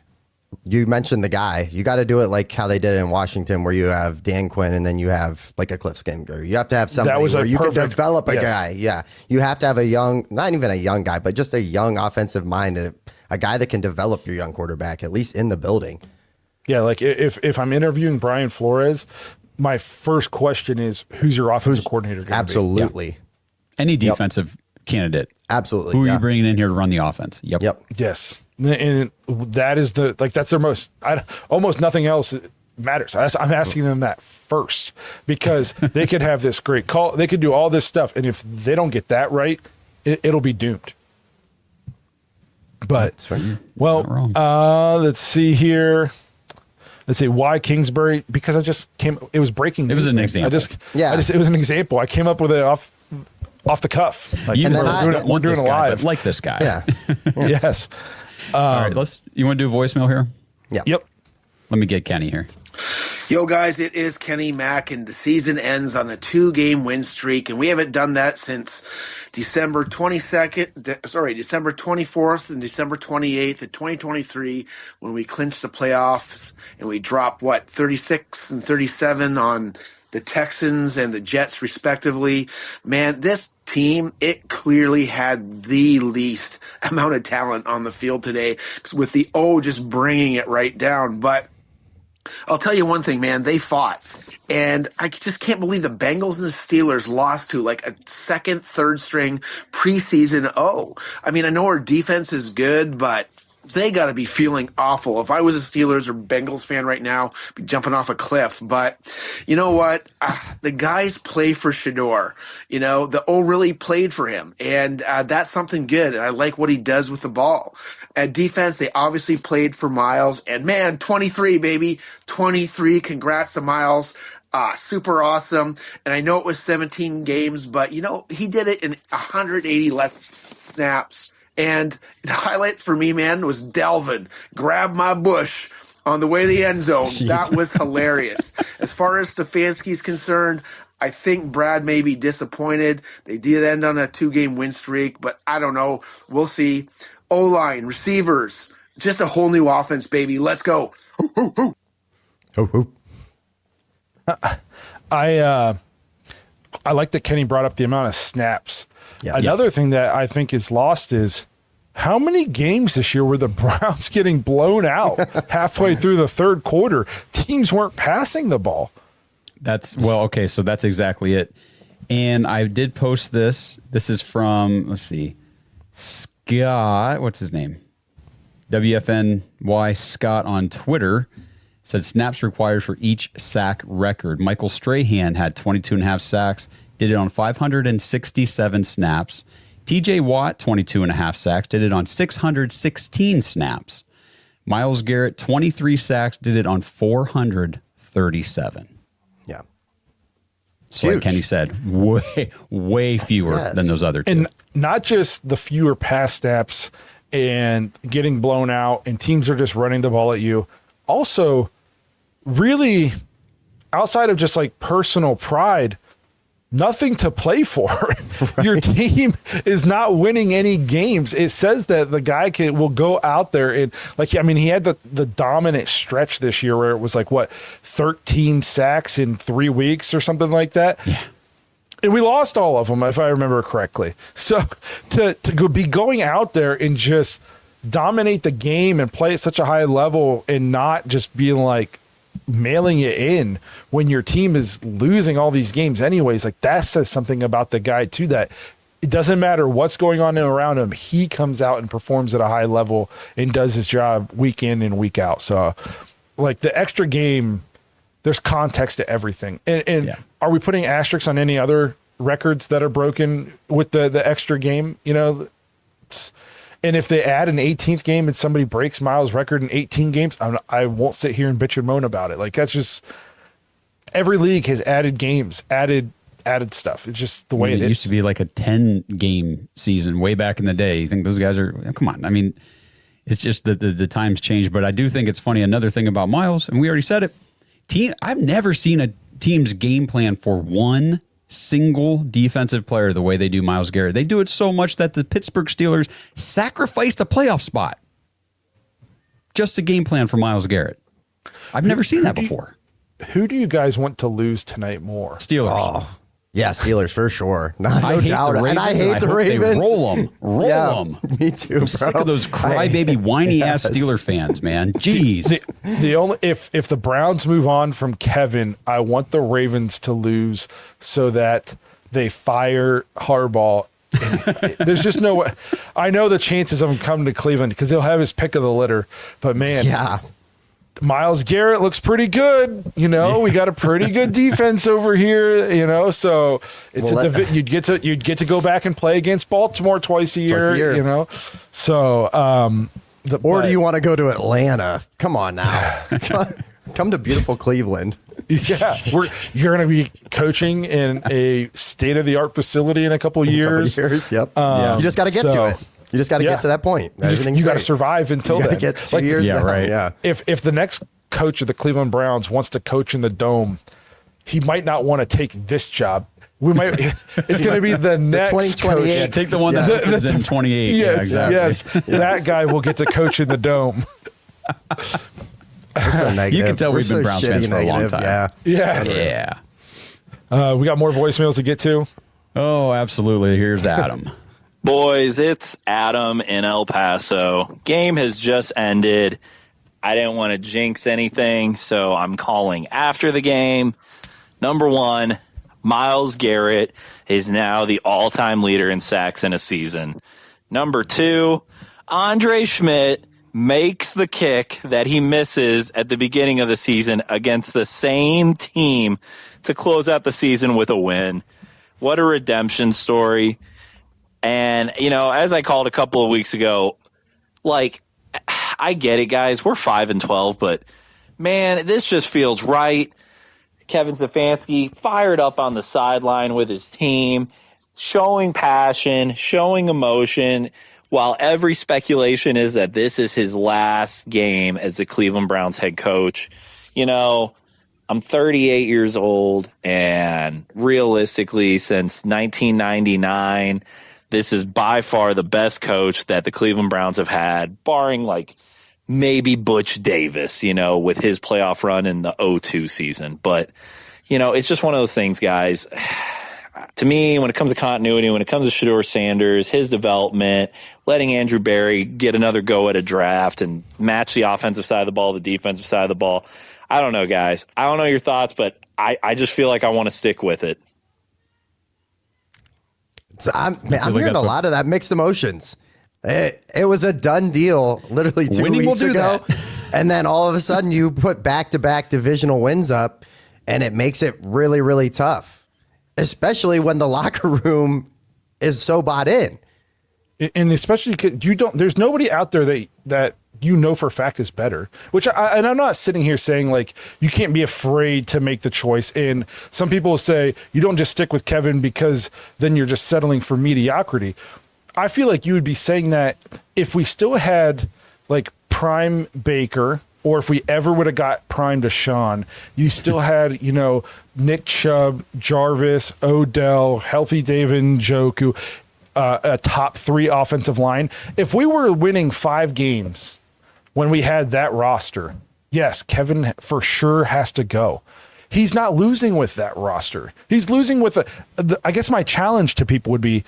[SPEAKER 4] you mentioned the guy. You got to do it like how they did in Washington, where you have Dan Quinn and then you have like a Cliff Kingsbury. You have to have somebody where you can develop a guy. Yeah, you have to have a young, not even a young guy, but just a young offensive mind, a guy that can develop your young quarterback, at least in the building.
[SPEAKER 2] Yeah, like if I'm interviewing Brian Flores, my first question is, who's your offensive coordinator going to be?
[SPEAKER 4] Absolutely.
[SPEAKER 3] Yeah. Any defensive candidate.
[SPEAKER 4] Absolutely.
[SPEAKER 3] Who are you bringing in here to run the offense? Yep.
[SPEAKER 2] Yes. And that is that's their almost nothing else matters. I'm asking them that first, because they could have this great call. They could do all this stuff. And if they don't get that right, it'll be doomed. But, well, let's see here. Let's see why Kingsbury, because it was breaking news.
[SPEAKER 3] It was an example.
[SPEAKER 2] It was an example. I came up with it off the cuff. Like,
[SPEAKER 3] you
[SPEAKER 2] we're doing it live.
[SPEAKER 3] Like this guy.
[SPEAKER 4] Yeah.
[SPEAKER 2] Yes.
[SPEAKER 3] All right, you want to do a voicemail here?
[SPEAKER 4] Yeah.
[SPEAKER 2] Yep.
[SPEAKER 3] Let me get Kenny here.
[SPEAKER 7] Yo, guys, it is Kenny Mack, and the season ends on a 2-game win streak, and we haven't done that since December 24th and December 28th of 2023, when we clinched the playoffs and we dropped, 36 and 37 on the Texans and the Jets, respectively. Man, this team, it clearly had the least amount of talent on the field today, with the just bringing it right down. But I'll tell you one thing, man, they fought. And I just can't believe the Bengals and the Steelers lost to like a second, third string preseason. I mean, I know our defense is good, but they got to be feeling awful. If I was a Steelers or Bengals fan right now, I'd be jumping off a cliff. But you know what? The guys play for Shador. The really played for him. And that's something good. And I like what he does with the ball. At defense, they obviously played for Myles. And man, 23, baby. 23. Congrats to Myles. Super awesome. And I know it was 17 games, but he did it in 180 less snaps. And the highlight for me, man, was Delvin. Grab my bush. on the way to the end zone. That was hilarious. As far as Stefanski's concerned, I think Brad may be disappointed. They did end on a 2-game win streak, but I don't know. We'll see. O-line, receivers, just a whole new offense, baby. Let's go.
[SPEAKER 2] I like that Kenny brought up the amount of snaps.
[SPEAKER 4] Yes.
[SPEAKER 2] Another thing that I think is lost is how many games this year were the Browns getting blown out halfway through the third quarter? Teams weren't passing the ball.
[SPEAKER 3] Okay, so that's exactly it. And I did post this. This is from, let's see, Scott, what's his name? WFNY Scott on Twitter said snaps required for each sack record. Michael Strahan had 22.5 sacks, did it on 567 snaps. TJ Watt, 22.5 sacks, did it on 616 snaps. Myles Garrett, 23 sacks, did it on 437.
[SPEAKER 4] Yeah.
[SPEAKER 3] So like Kenny said, way fewer than those other two.
[SPEAKER 2] And not just the fewer pass snaps and getting blown out and teams are just running the ball at you. Also, really, outside of just like personal pride, nothing to play for. Your team is not winning any games. It says that the guy will go out there and he had the dominant stretch this year where it was 13 sacks in 3 weeks or something like that.
[SPEAKER 3] Yeah.
[SPEAKER 2] And we lost all of them, if I remember correctly. So to be going out there and just dominate the game and play at such a high level and not just being mailing it in when your team is losing all these games anyways, that says something about the guy too, that it doesn't matter what's going on around him. He comes out and performs at a high level and does his job week in and week out. So the extra game, there's context to everything. And are we putting asterisks on any other records that are broken with the extra game? And if they add an 18th game and somebody breaks Myles' record in 18 games, I won't sit here and bitch and moan about it. That's just, every league has added games, added stuff. It's just the way it is.
[SPEAKER 3] It used to be like a 10-game season way back in the day. You think those guys are, come on. I mean, it's just the times change. But I do think it's funny. Another thing about Myles, and we already said it, I've never seen a team's game plan for one single defensive player the way they do Myles Garrett. They do it so much that the Pittsburgh Steelers sacrificed a playoff spot just a game plan for Myles Garrett. I've never seen that before.
[SPEAKER 2] Who do you guys want to lose tonight more?
[SPEAKER 3] Steelers.
[SPEAKER 4] Oh, yeah, Steelers for sure. No
[SPEAKER 3] I hate
[SPEAKER 4] doubt.
[SPEAKER 3] the Ravens,
[SPEAKER 4] and I hate the Ravens.
[SPEAKER 3] Roll them.
[SPEAKER 4] Me too,
[SPEAKER 3] I'm sick of those crybaby, whiny-ass Steeler fans, man. Jeez.
[SPEAKER 2] The only if the Browns move on from Kevin, I want the Ravens to lose so that they fire Harbaugh. There's just no way. I know the chances of him coming to Cleveland because he'll have his pick of the litter. But, man.
[SPEAKER 4] Yeah.
[SPEAKER 2] Myles Garrett looks pretty good. We got a pretty good defense over here, so it's you'd get to go back and play against Baltimore twice a year. So,
[SPEAKER 4] do you want to go to Atlanta? Come on now. Come to beautiful Cleveland.
[SPEAKER 2] Yeah, you're going to be coaching in a state-of-the-art facility in a couple of years.
[SPEAKER 4] Yep. You just got to get to it. You just got to get to that point.
[SPEAKER 2] You got to survive until then.
[SPEAKER 4] Get 2 years.
[SPEAKER 3] Yeah, right.
[SPEAKER 4] Yeah.
[SPEAKER 2] If the next coach of the Cleveland Browns wants to coach in the Dome, he might not want to take this job. It's going to be the next coach.
[SPEAKER 3] Yeah, take the one that's in 28.
[SPEAKER 2] Yes,
[SPEAKER 3] yeah, exactly.
[SPEAKER 2] yes. That guy will get to coach in the Dome.
[SPEAKER 3] You can tell we've been Browns fans for a long time.
[SPEAKER 4] Yeah.
[SPEAKER 2] Yes. Yeah. We got more voicemails to get to.
[SPEAKER 3] Oh, absolutely. Here's Adam.
[SPEAKER 8] Boys, it's Adam in El Paso. Game has just ended. I didn't want to jinx anything, so I'm calling after the game. Number one, Myles Garrett is now the all-time leader in sacks in a season. Number two, Andre Szmyt makes the kick that he misses at the beginning of the season against the same team to close out the season with a win. What a redemption story. And, as I called a couple of weeks ago, I get it, guys. We're 5-12, but, man, this just feels right. Kevin Stefanski fired up on the sideline with his team, showing passion, showing emotion. while every speculation is that this is his last game as the Cleveland Browns head coach, you know, I'm 38 years old, and realistically, since 1999, this is by far the best coach that the Cleveland Browns have had, barring like maybe Butch Davis, you know, with his playoff run in the 2002 season. But, you know, it's just one of those things, guys. To me, when it comes to continuity, when it comes to Shedeur Sanders, his development, letting Andrew Berry get another go at a draft and match the offensive side of the ball, the defensive side of the ball, I don't know, guys. I don't know your thoughts, but I just feel like I want to stick with it.
[SPEAKER 4] So I'm hearing a lot of that mixed emotions. It was a done deal literally 2 weeks ago. And then all of a sudden you put back-to-back divisional wins up, and it makes it really, really tough, especially when the locker room is so bought in.
[SPEAKER 2] And especially there's nobody out there that you know for a fact is better, and I'm not sitting here saying like you can't be afraid to make the choice. And some people will say you don't just stick with Kevin because then you're just settling for mediocrity. I feel like you would be saying that if we still had like prime Baker, or if we ever would have got prime Deshaun, you still had, you know, Nick Chubb, Jarvis, Odell, healthy David Njoku, a top 3 offensive line. If we were winning 5 games when we had that roster, yes, Kevin for sure has to go. He's not losing with that roster. He's losing with I guess my challenge to people would be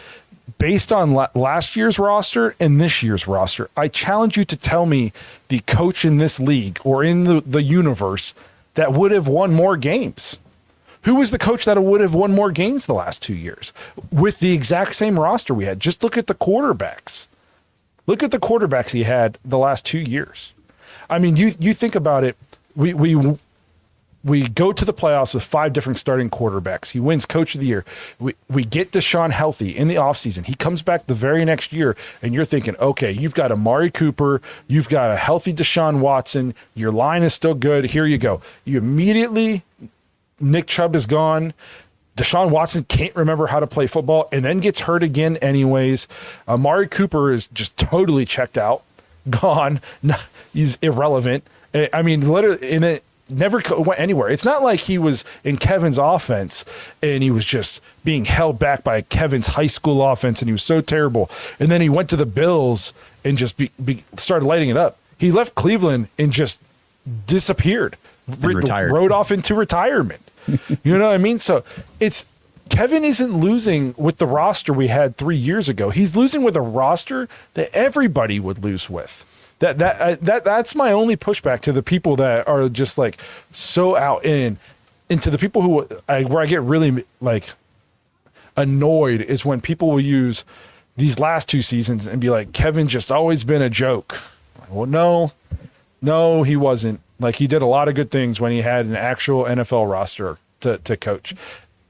[SPEAKER 2] based on last year's roster and this year's roster. I challenge you to tell me the coach in this league or in the universe that would have won more games. Who was the coach that would have won more games the last 2 years with the exact same roster we had? Just look at the quarterbacks. Look at the quarterbacks he had the last 2 years. I mean, you think about it. We go to the playoffs with 5 different starting quarterbacks. He wins Coach of the Year. We get Deshaun healthy in the offseason. He comes back the very next year, and you're thinking, okay, you've got Amari Cooper. You've got a healthy Deshaun Watson. Your line is still good. Here you go. You immediately, Nick Chubb is gone. Deshaun Watson can't remember how to play football and then gets hurt again anyways. Amari Cooper is just totally checked out, gone. He's irrelevant. I mean, literally, never went anywhere. It's not like he was in Kevin's offense and he was just being held back by Kevin's high school offense and he was so terrible. And then he went to the Bills and just started lighting it up. He left Cleveland and just disappeared.
[SPEAKER 3] Retired.
[SPEAKER 2] Rode off into retirement. You know what I mean? So Kevin isn't losing with the roster we had 3 years ago. He's losing with a roster that everybody would lose with. That's my only pushback to the people that are just like so out and to the people where I get really like annoyed is when people will use these last 2 seasons and be like, Kevin's just always been a joke. Well, no, he wasn't. Like, he did a lot of good things when he had an actual NFL roster to coach.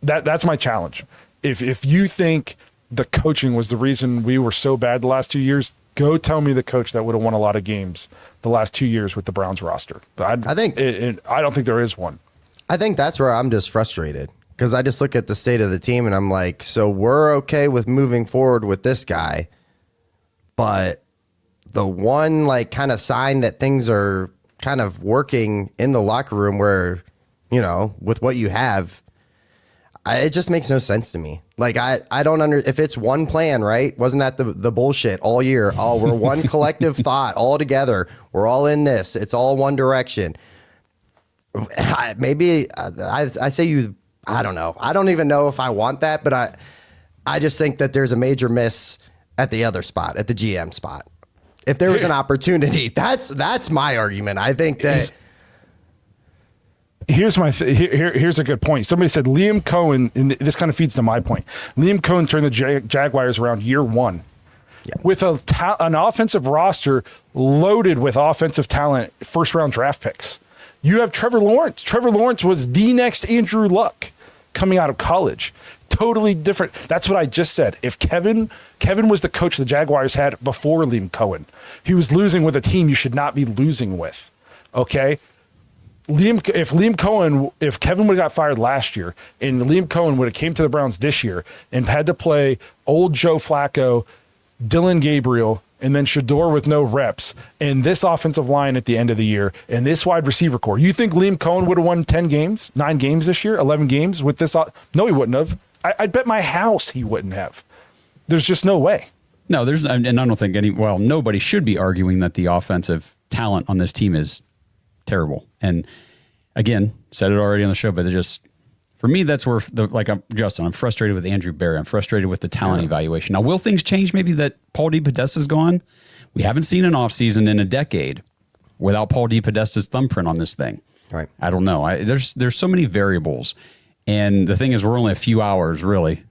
[SPEAKER 2] That's my challenge. If you think the coaching was the reason we were so bad the last 2 years, go tell me the coach that would have won a lot of games the last 2 years with the Browns roster. I don't think there is one.
[SPEAKER 4] I think that's where I'm just frustrated because I just look at the state of the team and I'm like, so we're okay with moving forward with this guy, but the one like kind of sign that things are kind of working in the locker room where, you know, with what you have, it just makes no sense to me. Like, I don't if it's one plan, right? Wasn't that the bullshit all year? Oh, we're one collective thought all together. We're all in this. It's all one direction. Maybe I say I don't know. I don't even know if I want that, but I just think that there's a major miss at the other spot, at the GM spot. If there was an opportunity, that's my argument. I think that
[SPEAKER 2] here's a good point. Somebody said Liam Cohen, and this kind of feeds to my point. Liam Cohen turned the Jaguars around year 1 with an offensive roster loaded with offensive talent, first round draft picks. You have Trevor Lawrence. Trevor Lawrence was the next Andrew Luck coming out of college. Totally different. That's what I just said. If Kevin was the coach the Jaguars had before Liam Cohen, he was losing with a team you should not be losing with. Okay? If Kevin would have got fired last year and Liam Cohen would have came to the Browns this year and had to play old Joe Flacco Dylan Gabriel, and then Shador with no reps, and this offensive line at the end of the year, and this wide receiver core. You think Liam Cohen would have won 10 games, 9 games this year, 11 games with this? No, he wouldn't have. I'd bet my house he wouldn't have. There's just no way.
[SPEAKER 3] No, and I don't think nobody should be arguing that the offensive talent on this team is terrible. And again, said it already on the show, but for me, that's where I'm frustrated with Andrew Berry. I'm frustrated with the talent evaluation. Now, will things change? Maybe that Paul DePodesta's gone. We haven't seen an offseason in a decade without Paul DePodesta's thumbprint on this thing.
[SPEAKER 4] Right.
[SPEAKER 3] I don't know. There's so many variables, and the thing is, we're only a few hours really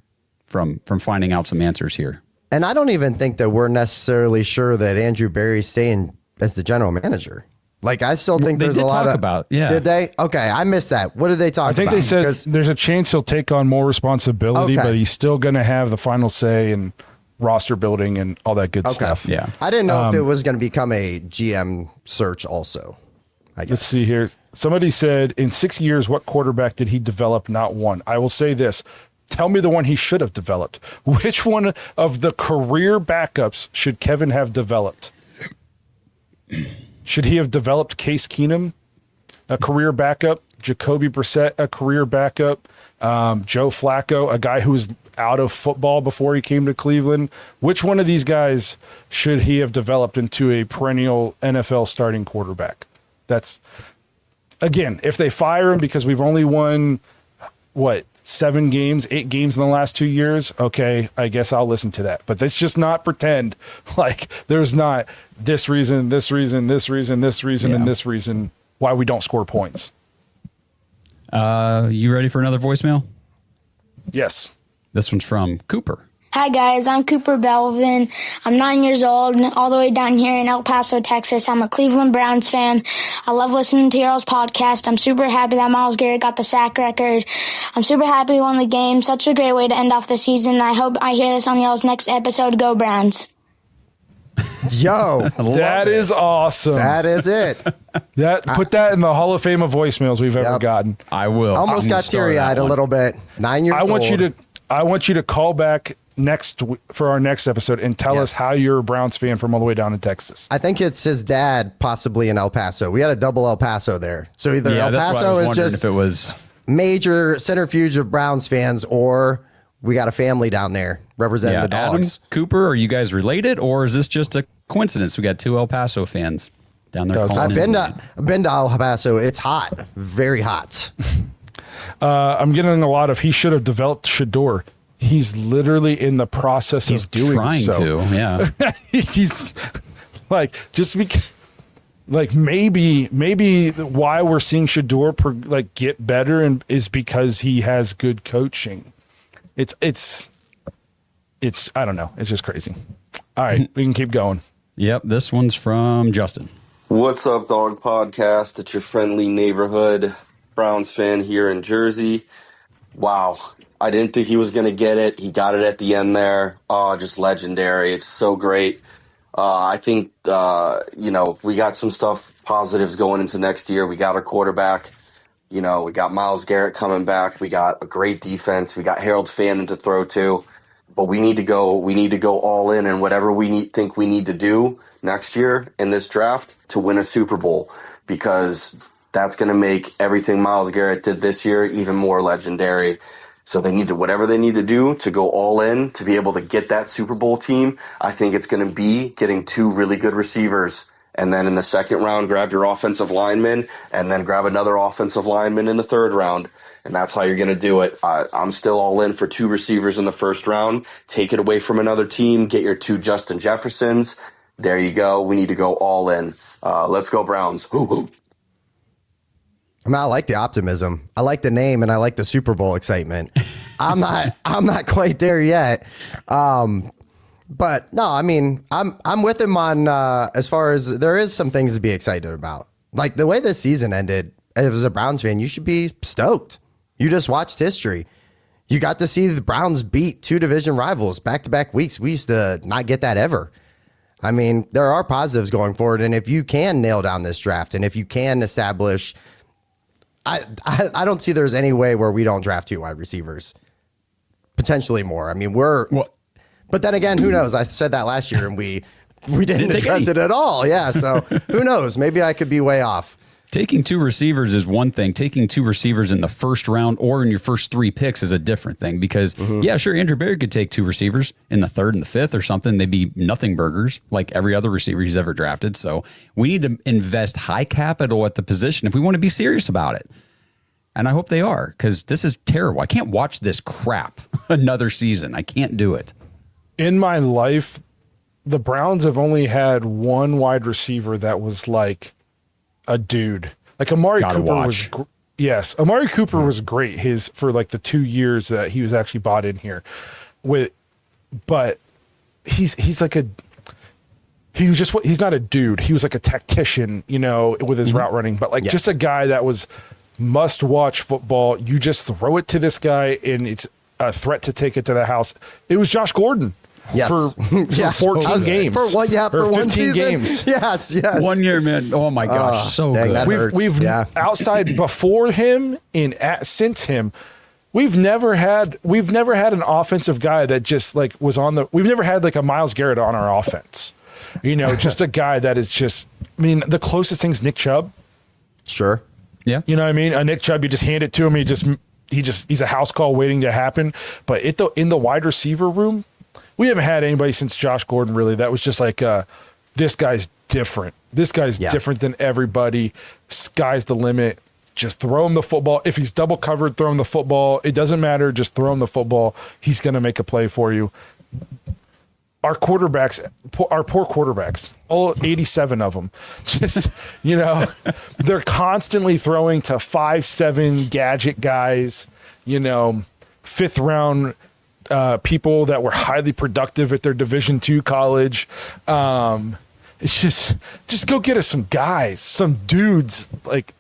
[SPEAKER 3] from finding out some answers here.
[SPEAKER 4] And I don't even think that we're necessarily sure that Andrew Berry's staying as the general manager. Like, I still think there's a lot of... Did they? Okay, I missed that. What did they talk about?
[SPEAKER 2] I think they said there's a chance he'll take on more responsibility, but he's still going to have the final say in roster building and all that good stuff.
[SPEAKER 3] Yeah.
[SPEAKER 4] I didn't know if it was going to become a GM search also, I guess.
[SPEAKER 2] Let's see here. Somebody said, in 6 years, what quarterback did he develop? Not one. I will say this. Tell me the one he should have developed. Which one of the career backups should Kevin have developed? Should he have developed Case Keenum, a career backup, Jacoby Brissett, a career backup, Joe Flacco, a guy who was out of football before he came to Cleveland? Which one of these guys should he have developed into a perennial NFL starting quarterback? That's, again, if they fire him because we've only won, 8 games in the last 2 years, okay, I guess I'll listen to that. But let's just not pretend like there's not this reason, and this reason why we don't score points.
[SPEAKER 3] You ready for another voicemail?
[SPEAKER 2] Yes.
[SPEAKER 3] This one's from Cooper.
[SPEAKER 9] Hi guys, I'm Cooper Belvin. I'm 9 years old, all the way down here in El Paso, Texas. I'm a Cleveland Browns fan. I love listening to y'all's podcast. I'm super happy that Myles Garrett got the sack record. I'm super happy we won the game. Such a great way to end off the season. I hope I hear this on y'all's next episode. Go Browns.
[SPEAKER 4] Yo,
[SPEAKER 2] that is awesome.
[SPEAKER 4] That is it.
[SPEAKER 2] Put that in the Hall of Fame of voicemails we've ever gotten.
[SPEAKER 3] I will.
[SPEAKER 4] Almost got teary-eyed a little bit. 9 years old.
[SPEAKER 2] I want you to call back for our next episode and tell us how you're a Browns fan from all the way down in Texas.
[SPEAKER 4] I think it's his dad, possibly in El Paso. We had a double El Paso there. So either El Paso is just
[SPEAKER 3] if it was
[SPEAKER 4] major centrifuge of Browns fans, or we got a family down there representing the Dogs.
[SPEAKER 3] Adam, Cooper, are you guys related, or is this just a coincidence? We got 2 El Paso fans down there.
[SPEAKER 4] I've been to El Paso. It's hot, very hot.
[SPEAKER 2] I'm getting a lot of he should have developed Shador. He's literally in the process of doing
[SPEAKER 3] trying
[SPEAKER 2] so.
[SPEAKER 3] Yeah.
[SPEAKER 2] He's like, maybe why we're seeing Shador get better is because he has good coaching. It's I don't know. It's just crazy. All right, we can keep going.
[SPEAKER 3] Yep. This one's from Justin.
[SPEAKER 10] What's up, Dog Podcast? It's your friendly neighborhood Browns fan here in Jersey. Wow. I didn't think he was going to get it. He got it at the end there. Oh, just legendary. It's so great. I think, we got some positives going into next year. We got our quarterback. We got Myles Garrett coming back. We got a great defense. We got Harold Fannin to throw to. But we need to go all in whatever think we need to do next year in this draft to win a Super Bowl, because that's going to make everything Myles Garrett did this year even more legendary. So they need to, whatever they need to do to go all in to be able to get that Super Bowl team. I think it's going to be getting 2 really good receivers. And then in the second round, grab your offensive lineman, and then grab another offensive lineman in the third round. And that's how you're going to do it. I'm still all in for 2 receivers in the first round. Take it away from another team. Get your 2 Justin Jeffersons. There you go. We need to go all in. Let's go Browns. Hoo-hoo.
[SPEAKER 4] I like the optimism. I like the name, and I like the Super Bowl excitement. I'm not quite there yet. But no, I mean, I'm with him on as far as there is some things to be excited about. Like the way this season ended, as a Browns fan, you should be stoked. You just watched history. You got to see the Browns beat 2 division rivals back-to-back weeks. We used to not get that ever. I mean, there are positives going forward, and if you can nail down this draft, and if you can establish, I don't see there's any way where we don't draft 2 wide receivers, potentially more. I mean, But then again, who knows? I said that last year, and we didn't address it at all. Yeah, so who knows? Maybe I could be way off.
[SPEAKER 3] Taking 2 receivers is one thing. Taking 2 receivers in the first round or in your first 3 picks is a different thing because, yeah, sure, Andrew Berry could take 2 receivers in the 3rd and the 5th or something. They'd be nothing burgers like every other receiver he's ever drafted. So we need to invest high capital at the position if we want to be serious about it. And I hope they are because this is terrible. I can't watch this crap another season. I can't do it.
[SPEAKER 2] In my life, the Browns have only had one wide receiver that was like a dude. Like Amari Cooper was Amari Cooper was great for like the 2 years that he was actually bought in here but he's like he's not a dude. He was like a tactician, with his route running, but just a guy that was must watch football. You just throw it to this guy and it's a threat to take it to the house. It was Josh Gordon.
[SPEAKER 4] Yes.
[SPEAKER 2] For 14 games.
[SPEAKER 4] For
[SPEAKER 2] 15
[SPEAKER 4] one season.
[SPEAKER 2] Games.
[SPEAKER 4] Yes.
[SPEAKER 3] 1 year, man. Oh my gosh, so
[SPEAKER 4] dang,
[SPEAKER 3] good.
[SPEAKER 4] That hurts.
[SPEAKER 2] We've outside before him and since him, we've never had an offensive guy that just like was on the. We've never had like a Myles Garrett on our offense. Just a guy that is just. I mean, the closest thing's Nick Chubb.
[SPEAKER 4] Sure.
[SPEAKER 3] Yeah.
[SPEAKER 2] You know what I mean? A Nick Chubb, you just hand it to him. He's a house call waiting to happen. But in the wide receiver room. We haven't had anybody since Josh Gordon, really. That was just like, this guy's different. This guy's different than everybody. Sky's the limit. Just throw him the football. If he's double covered, throw him the football. It doesn't matter. Just throw him the football. He's going to make a play for you. Our quarterbacks, our poor quarterbacks, all 87 of them, just, they're constantly throwing to 5'7" gadget guys, 5th round people that were highly productive at their Division II college. It's just go get us some guys, some dudes. Like,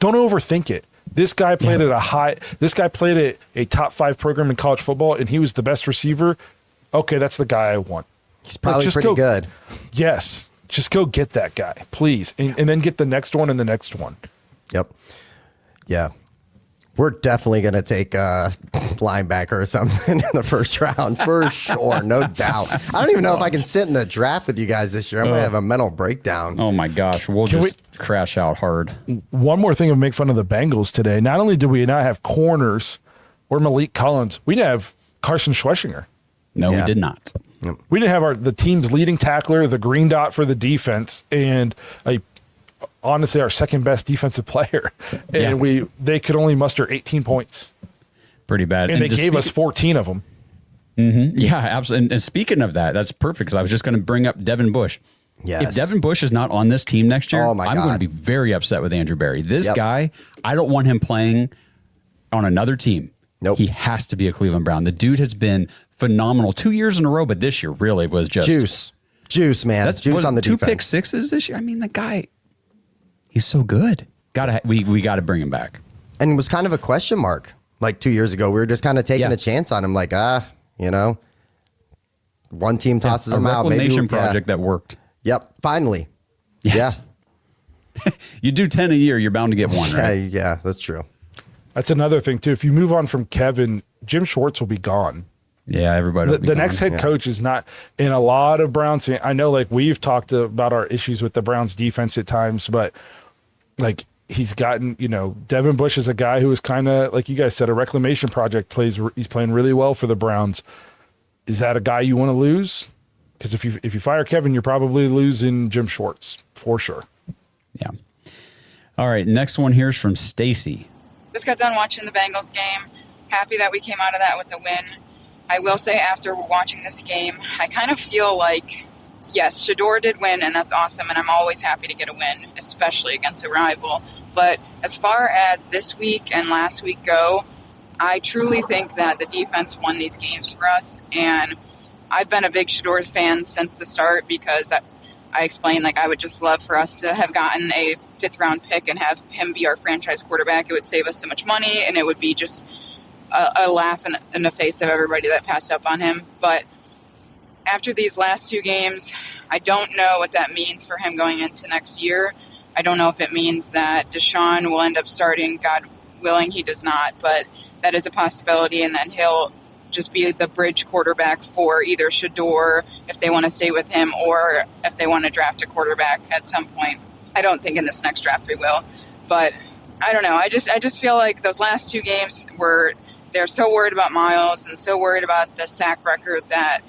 [SPEAKER 2] don't overthink it. This guy played at a top 5 program in college football, and he was the best receiver. Okay, that's the guy I want.
[SPEAKER 4] He's probably pretty good.
[SPEAKER 2] Yes, just go get that guy, please, and then get the next one and the next one.
[SPEAKER 4] Yep. Yeah. We're definitely going to take a linebacker or something in the first round for sure. No doubt. I don't even know if I can sit in the draft with you guys this year. I'm going to have a mental breakdown.
[SPEAKER 3] Oh my gosh. We'll crash out hard.
[SPEAKER 2] One more thing to make fun of the Bengals today. Not only did we not have corners or Malik Collins, we didn't have Carson Schlesinger.
[SPEAKER 3] No, we did not.
[SPEAKER 2] Yep. We didn't have the team's leading tackler, the green dot for the defense, and honestly our second best defensive player. And they could only muster 18 points.
[SPEAKER 3] Pretty bad.
[SPEAKER 2] And they gave us 14 of them.
[SPEAKER 3] Mm-hmm. Yeah, absolutely. And speaking of that, that's perfect because I was just going to bring up Devin Bush.
[SPEAKER 4] Yes.
[SPEAKER 3] If Devin Bush is not on this team next year, I'm going to be very upset with Andrew Berry. This guy, I don't want him playing on another team.
[SPEAKER 4] Nope.
[SPEAKER 3] He has to be a Cleveland Brown. The dude has been phenomenal 2 years in a row, but this year really was just
[SPEAKER 4] juice, man. That's juice on the defense.
[SPEAKER 3] 2 pick sixes this year. I mean, the guy, he's so good. We got to bring him back.
[SPEAKER 4] And it was kind of a question mark. Like 2 years ago, we were just kind of taking a chance on him. Like, one team tosses him out.
[SPEAKER 3] Maybe a project that worked.
[SPEAKER 4] Yep. Finally.
[SPEAKER 3] Yes. Yeah. You do 10 a year, you're bound to get one, right?
[SPEAKER 4] Yeah, that's true.
[SPEAKER 2] That's another thing too. If you move on from Kevin, Jim Schwartz will be gone.
[SPEAKER 3] Yeah, everybody will be
[SPEAKER 2] the
[SPEAKER 3] gone.
[SPEAKER 2] next head coach is not in a lot of Browns. I know we've talked about our issues with the Browns defense at times, but he's gotten, Devin Bush is a guy who is kind of, like you guys said, a reclamation project. He's playing really well for the Browns. Is that a guy you want to lose? Because if you fire Kevin, you're probably losing Jim Schwartz for sure.
[SPEAKER 3] Yeah. All right. Next one here is from Stacy.
[SPEAKER 11] Just got done watching the Bengals game. Happy that we came out of that with a win. I will say after watching this game, I kind of feel like, yes, Shador did win, and that's awesome, and I'm always happy to get a win, especially against a rival. But as far as this week and last week go, I truly think that the defense won these games for us, and I've been a big Shador fan since the start because I explained, I would just love for us to have gotten a 5th-round pick and have him be our franchise quarterback. It would save us so much money, and it would be just a laugh in the face of everybody that passed up on him. But after these last 2 games, I don't know what that means for him going into next year. I don't know if it means that Deshaun will end up starting. God willing, he does not, but that is a possibility, and then he'll just be the bridge quarterback for either Shador if they want to stay with him, or if they want to draft a quarterback at some point. I don't think in this next draft we will, but I don't know. I just feel like those last 2 games they're so worried about Myles and so worried about the sack record that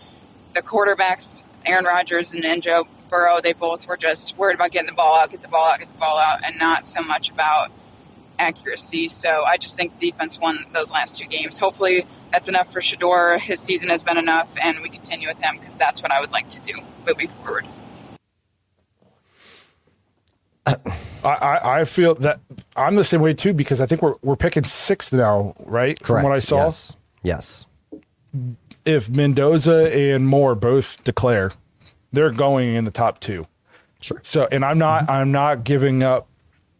[SPEAKER 11] the quarterbacks, Aaron Rodgers and Joe Burrow, they both were just worried about getting the ball out, and not so much about accuracy. So I just think defense won those last 2 games. Hopefully that's enough for Shador. His season has been enough, and we continue with him, because that's what I would like to do moving forward.
[SPEAKER 2] I feel that I'm the same way too, because I think we're picking 6th now, right?
[SPEAKER 4] Correct.
[SPEAKER 2] From what I saw.
[SPEAKER 4] Yes.
[SPEAKER 2] If Mendoza and Moore both declare, they're going in the top 2.
[SPEAKER 4] Sure.
[SPEAKER 2] So, and I'm not giving up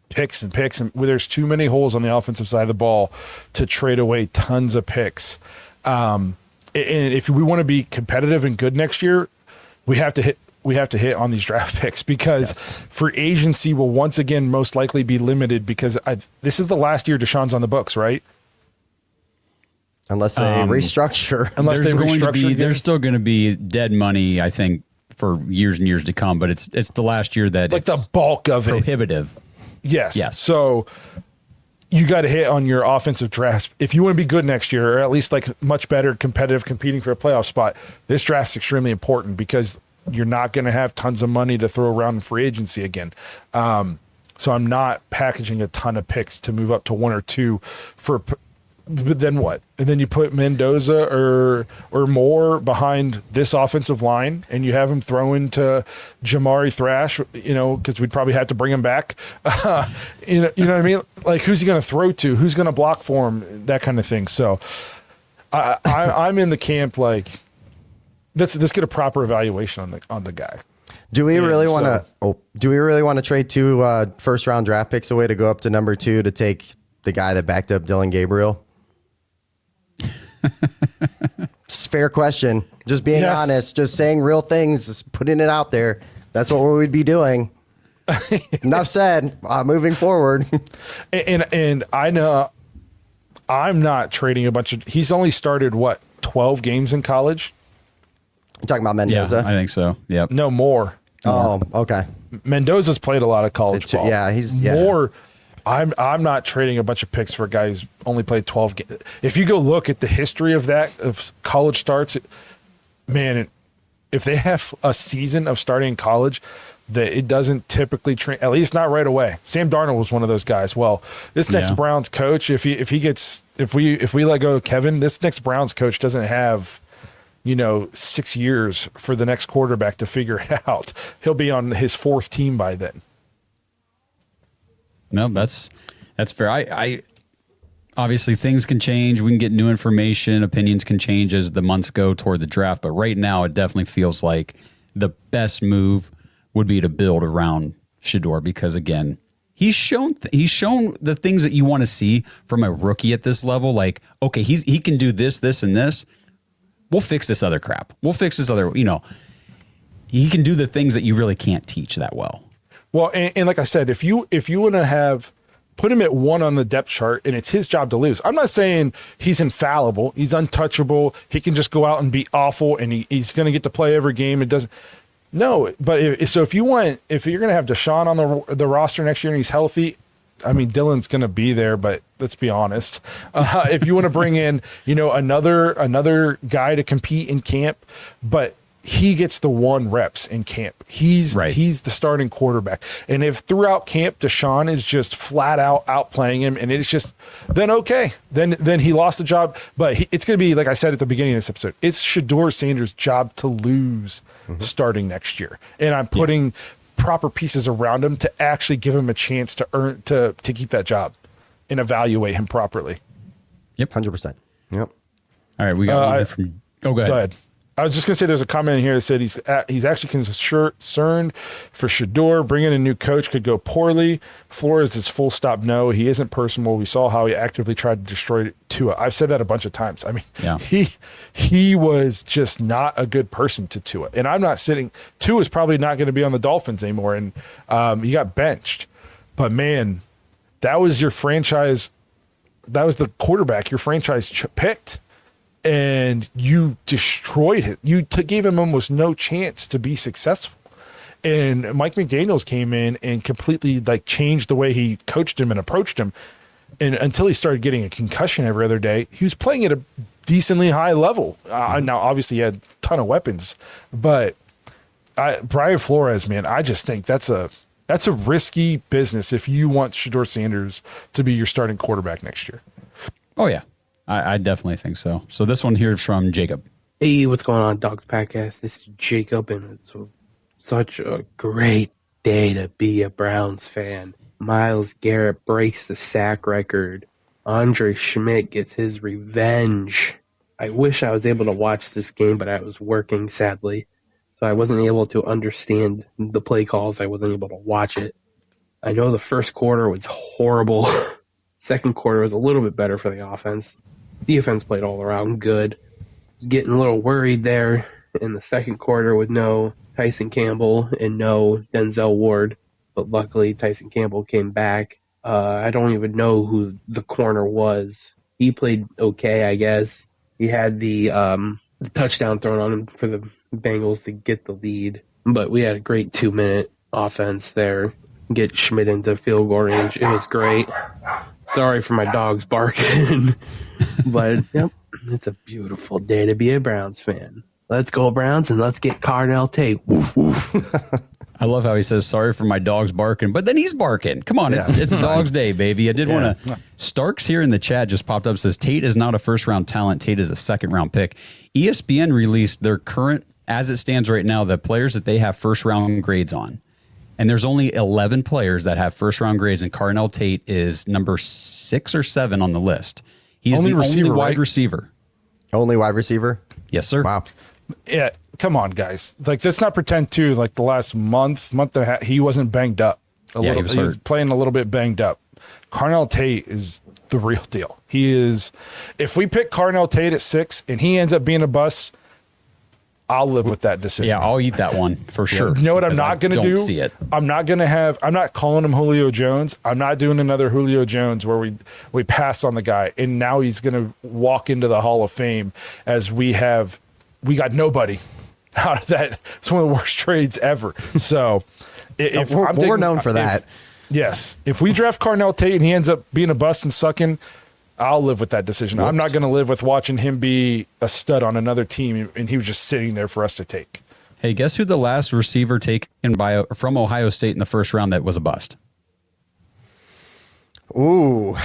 [SPEAKER 2] picks, and there's too many holes on the offensive side of the ball to trade away tons of picks. And if we want to be competitive and good next year, we have to hit on these draft picks, because free agency will once again most likely be limited, because this is the last year Deshaun's on the books, right?
[SPEAKER 4] Unless they restructure.
[SPEAKER 3] There's still going to be dead money, I think, for years and years to come. But it's the last year that
[SPEAKER 2] like the bulk of
[SPEAKER 3] prohibitive.
[SPEAKER 2] Yes. So you got to hit on your offensive draft if you want to be good next year, or at least like much better, competitive, competing for a playoff spot. This draft's extremely important, because you're not going to have tons of money to throw around in free agency again. So I'm not packaging a ton of picks to move up to 1 or 2 but then what? And then you put Mendoza or Moore behind this offensive line, and you have him throw into Jamari Thrash, because we'd probably have to bring him back. You know what I mean? Like, who's he going to throw to? Who's going to block for him? That kind of thing. So I'm in the camp, like, let's get a proper evaluation on the guy.
[SPEAKER 4] Do we really want to? Do we really want to trade 2 first-round draft picks away to go up to number 2 to take the guy that backed up Dylan Gabriel? It's a fair question. Just being honest, just saying real things, just putting it out there. That's what we would be doing. Enough said. Moving forward.
[SPEAKER 2] And I know I'm not trading a bunch of. He's only started 12 games in college.
[SPEAKER 4] You talking about Mendoza?
[SPEAKER 3] Yeah, I think so. Yep.
[SPEAKER 2] No, more.
[SPEAKER 4] Oh, okay.
[SPEAKER 2] Mendoza's played a lot of college ball.
[SPEAKER 4] Yeah, he's
[SPEAKER 2] more. I'm not trading a bunch of picks for a guy who's only played 12 games. If you go look at the history of college starts, man, if they have a season of starting in college, that it doesn't typically train, at least not right away. Sam Darnold was one of those guys. Well, this next Browns coach, if we let go of Kevin, this next Browns coach doesn't have 6 years for the next quarterback to figure it out. He'll be on his 4th team by then.
[SPEAKER 3] No, that's fair. I obviously things can change. We can get new information. Opinions can change as the months go toward the draft. But right now, it definitely feels like the best move would be to build around Shador, because again, he's shown the things that you want to see from a rookie at this level. Like, okay, he can do this, this, and this. We'll fix this other crap. We'll fix this other. He can do the things that you really can't teach that well.
[SPEAKER 2] Well, and like I said, if you want to put him at 1 on the depth chart, and it's his job to lose. I'm not saying he's infallible. He's untouchable. He can just go out and be awful, and he's going to get to play every game. It doesn't. No, but if you're going to have Deshaun on the roster next year and he's healthy, I mean, Dylan's going to be there, but let's be honest. If you want to bring in, another guy to compete in camp, but he gets the 1 reps in camp. He's the starting quarterback. And if throughout camp Deshaun is just flat out outplaying him, and it's just then okay, then he lost the job. But it's going to be, like I said at the beginning of this episode, it's Shador Sanders' job to lose starting next year, and I'm putting proper pieces around him to actually give him a chance to keep that job and evaluate him properly.
[SPEAKER 3] Yep,
[SPEAKER 4] 100%. Yep.
[SPEAKER 3] All right, we got from. Oh, go ahead.
[SPEAKER 2] I was just going to say there's a comment in here that said he's actually concerned for Shador. Bringing a new coach could go poorly. Flores is full stop no. He isn't personable. We saw how he actively tried to destroy Tua. I've said that a bunch of times. I mean, he was just not a good person to Tua. And I'm not sitting – Tua's probably not going to be on the Dolphins anymore, and he got benched. But, man, that was your franchise – that was the quarterback your franchise picked. and you destroyed him. You gave him almost no chance to be successful. And Mike McDaniels came in and completely like changed the way he coached him and approached him. And until he started getting a concussion every other day, he was playing at a decently high level. Now, obviously, he had a ton of weapons, but Brian Flores, man, I just think that's a risky business if you want Shedeur Sanders to be your starting quarterback next year.
[SPEAKER 3] Oh, yeah. I definitely think so. So this one here is from Jacob.
[SPEAKER 12] Hey, what's going on, Dogs Podcast? This is Jacob, and it's such a great day to be a Browns fan. Myles Garrett breaks the sack record. Andre Szmyt gets his revenge. I wish I was able to watch this game, but I was working, sadly. So I wasn't able to understand the play calls. I wasn't able to watch it. I know the first quarter was horrible. Second quarter was a little bit better for the offense. Defense played all around good. Getting a little worried there in the second quarter with no Tyson Campbell and no Denzel Ward. But luckily Tyson Campbell came back. I don't even know who the corner was. He played okay, I guess. He had the touchdown thrown on him for the Bengals to get the lead. But we had a great 2-minute offense there. Get Szmyt into field goal range. It was great. Sorry for my dogs barking. But, yep, it's a beautiful day to be a Browns fan. Let's go Browns and let's get Cardell Tate. Woof, woof.
[SPEAKER 3] I love how he says, sorry for my dogs barking, but then he's barking. Come on, it's a dog's day, baby. I did want to. Starks here in the chat just popped up, says Tate is not a first-round talent. Tate is a second-round pick. ESPN released their current, as it stands right now, the players that they have first-round grades on. And there's only 11 players that have first-round grades, and Carnell Tate is number 6 or 7 on the list. He's the only wide receiver.
[SPEAKER 4] Only wide receiver?
[SPEAKER 3] Yes, sir.
[SPEAKER 4] Wow.
[SPEAKER 2] Yeah, come on, guys. Like, let's not pretend too. Like the last month and a half, he wasn't banged up. He was playing a little bit banged up. Carnell Tate is the real deal. He is. If we pick Carnell Tate at 6 and he ends up being a bust, I'll live with that decision.
[SPEAKER 3] Yeah, I'll eat that one for sure.
[SPEAKER 2] You know what I'm not going to do?
[SPEAKER 3] See it.
[SPEAKER 2] I'm not calling him Julio Jones. I'm not doing another Julio Jones where we pass on the guy and now he's going to walk into the Hall of Fame as we got nobody out of that. It's one of the worst trades ever. So if
[SPEAKER 4] we're known for that.
[SPEAKER 2] Yes. If we draft Carnell Tate and he ends up being a bust and sucking, I'll live with that decision. I'm not going to live with watching him be a stud on another team and he was just sitting there for us to take.
[SPEAKER 3] Hey, guess who the last receiver taken from Ohio State in the first round that was a bust?
[SPEAKER 4] Ooh.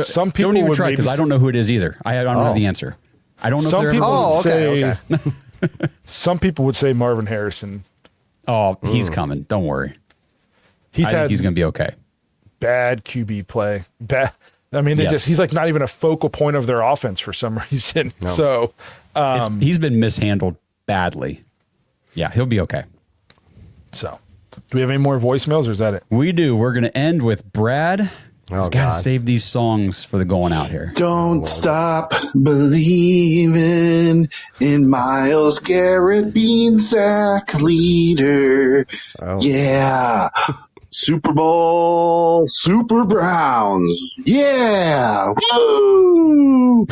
[SPEAKER 2] Some people
[SPEAKER 3] don't even try because I don't know who it is either. I don't know the answer. I don't know
[SPEAKER 2] some
[SPEAKER 3] if
[SPEAKER 2] people would say,
[SPEAKER 4] okay.
[SPEAKER 2] Some people would say Marvin Harrison.
[SPEAKER 3] Oh, he's coming. Don't worry. I think he's going to be okay.
[SPEAKER 2] Bad QB play. I mean, he's like not even a focal point of their offense for some reason. No. So
[SPEAKER 3] he's been mishandled badly. Yeah, he'll be okay.
[SPEAKER 2] So do we have any more voicemails or is that it?
[SPEAKER 3] We do. We're going to end with Brad.
[SPEAKER 4] Oh,
[SPEAKER 3] got to save these songs for the going out here.
[SPEAKER 13] Don't stop believing in Myles Garrett being sack leader. Oh. Yeah. Super Bowl, Super Browns. Yeah. Woo!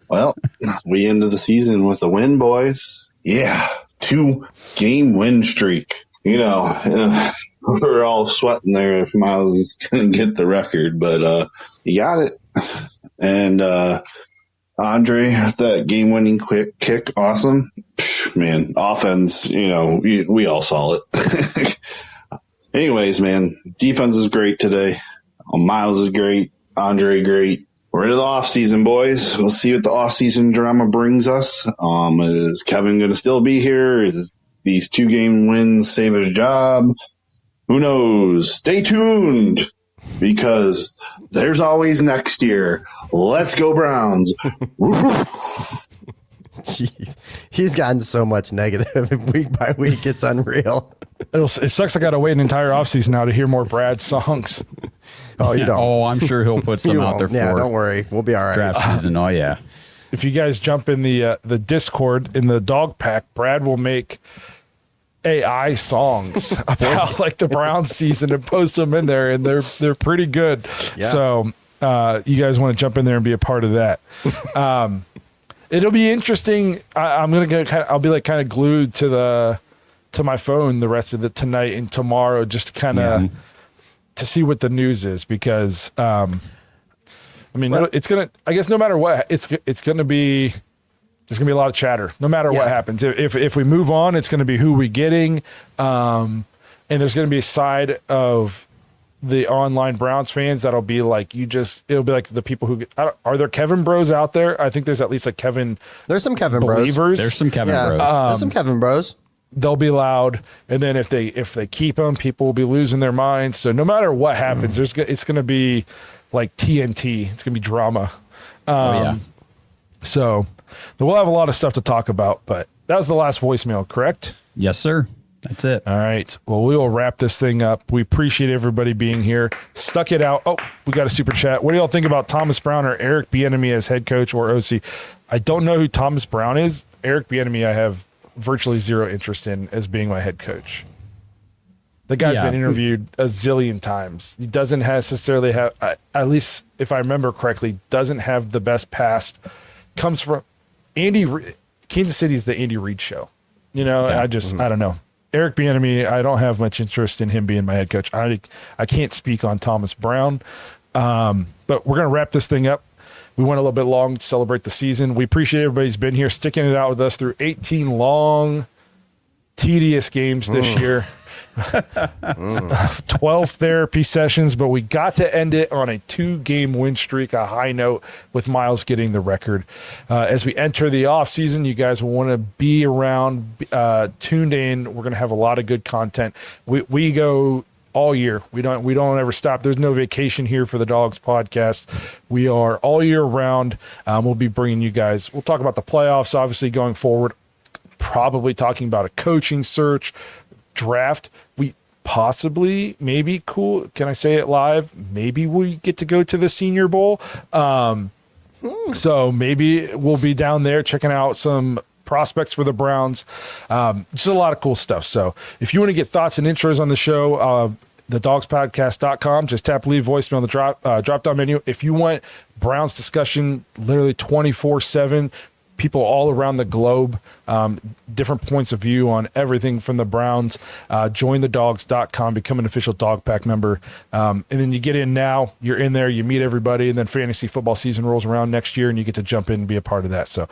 [SPEAKER 13] Well, we ended the season with a win, boys. Yeah. 2-game win streak. You know, we're all sweating there if Myles is going to get the record, but he got it. And Andre, that game-winning quick kick, awesome. Man, offense, you know, we all saw it. Anyways, man, defense is great today. Myles is great. Andre, great. We're into the offseason, boys. We'll see what the offseason drama brings us. Is Kevin going to still be here? Is these 2-game wins save his job? Who knows? Stay tuned because there's always next year. Let's go Browns.
[SPEAKER 4] Jeez. He's gotten so much negative week by week. It's unreal.
[SPEAKER 2] It sucks I got to wait an entire offseason now to hear more Brad songs.
[SPEAKER 4] Oh, you don't.
[SPEAKER 3] Oh, I'm sure he'll put some out there for
[SPEAKER 4] don't worry. We'll be all right.
[SPEAKER 3] Draft season. Oh, yeah.
[SPEAKER 2] If you guys jump in the Discord in the dog pack, Brad will make AI songs about like the Browns season and post them in there, and they're pretty good. Yeah. So you guys want to jump in there and be a part of that. It'll be interesting. I'm gonna go. I'll be like kind of glued to my phone the rest of the tonight and tomorrow, just to kind of to see what the news is, because I mean, it's gonna. I guess no matter what, it's gonna be. There's gonna be a lot of chatter, no matter what happens. If we move on, it's gonna be who we getting, and there's gonna be a side of the online Browns fans that'll be like, it'll be like the people who are there Kevin bros out there? I think there's at least like Kevin.
[SPEAKER 4] There's some Kevin
[SPEAKER 2] believers.
[SPEAKER 4] bros.
[SPEAKER 3] There's some Kevin bros.
[SPEAKER 4] There's some Kevin bros.
[SPEAKER 2] They'll be loud, and then if they keep them, people will be losing their minds. So no matter what happens, it's going to be like TNT. It's going to be drama. So we'll have a lot of stuff to talk about. But that was the last voicemail, correct?
[SPEAKER 3] Yes, sir. That's it.
[SPEAKER 2] All right. Well, we will wrap this thing up. We appreciate everybody being here. Stuck it out. Oh, we got a super chat. What do y'all think about Thomas Brown or Eric Bieniemy as head coach or OC? I don't know who Thomas Brown is. Eric Bieniemy, I have virtually zero interest in as being my head coach. The guy's been interviewed a zillion times. He doesn't necessarily have, at least if I remember correctly, doesn't have the best past. Comes from Kansas City's the Andy Reid show. You know, I don't know. Eric Bieniemy, I don't have much interest in him being my head coach. I can't speak on Thomas Brown, but we're going to wrap this thing up. We went a little bit long to celebrate the season. We appreciate everybody's been here, sticking it out with us through 18 long, tedious games this year. 12 therapy sessions, but we got to end it on a 2-game win streak, a high note with Myles getting the record. As we enter the off season, you guys will want to be around, tuned in. We're going to have a lot of good content. We go all year. We don't ever stop. There's no vacation here for the Dogs podcast. We are all year round. We'll be bringing you guys. We'll talk about the playoffs, obviously going forward. Probably talking about a coaching search, draft. We possibly, maybe, cool. Can I say it live? Maybe we get to go to the Senior Bowl. So maybe we'll be down there checking out some prospects for the Browns. Just a lot of cool stuff. So if you want to get thoughts and intros on the show, thedogspodcast.com, just tap leave voicemail on the drop down menu. If you want Browns discussion literally 24/7, people all around the globe, different points of view on everything from the Browns, jointhedogs.com, become an official Dog Pack member. And then you get in now, you're in there, you meet everybody, and then fantasy football season rolls around next year and you get to jump in and be a part of that. So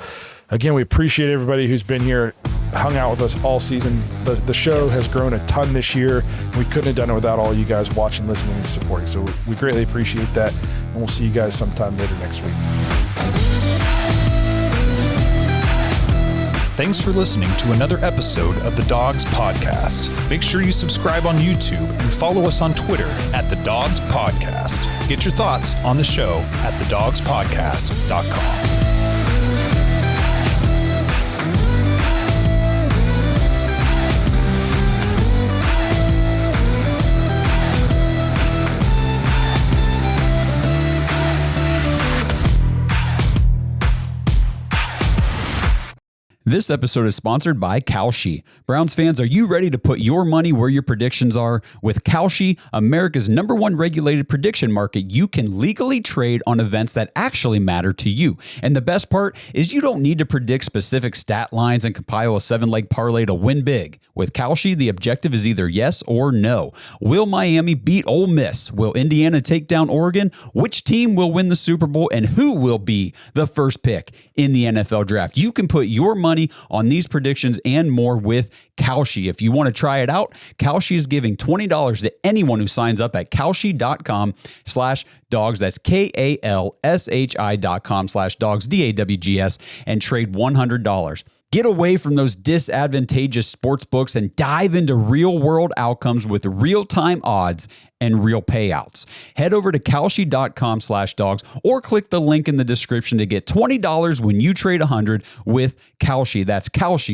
[SPEAKER 2] again, we appreciate everybody who's been here, hung out with us all season. The show has grown a ton this year. We couldn't have done it without all you guys watching, listening, and supporting. So we greatly appreciate that. And we'll see you guys sometime later next week.
[SPEAKER 1] Thanks for listening to another episode of the Dogs Podcast. Make sure you subscribe on YouTube and follow us on Twitter at the Dogs Podcast. Get your thoughts on the show at thedogspodcast.com.
[SPEAKER 3] This episode is sponsored by Kalshi. Browns fans, are you ready to put your money where your predictions are? With Kalshi, America's #1 regulated prediction market, you can legally trade on events that actually matter to you. And the best part is you don't need to predict specific stat lines and compile a 7-leg parlay to win big. With Kalshi, the objective is either yes or no. Will Miami beat Ole Miss? Will Indiana take down Oregon? Which team will win the Super Bowl? And who will be the first pick in the NFL draft? You can put your money on these predictions and more with Kalshi. If you want to try it out, Kalshi is giving $20 to anyone who signs up at kalshi.com/dogs. That's KALSHI.com/dogs, DAWGS, and trade $100. Get away from those disadvantageous sports books and dive into real-world outcomes with real-time odds and real payouts. Head over to kalshi.com/dogs or click the link in the description to get $20 when you trade $100 with Kalshi. That's Kalshi.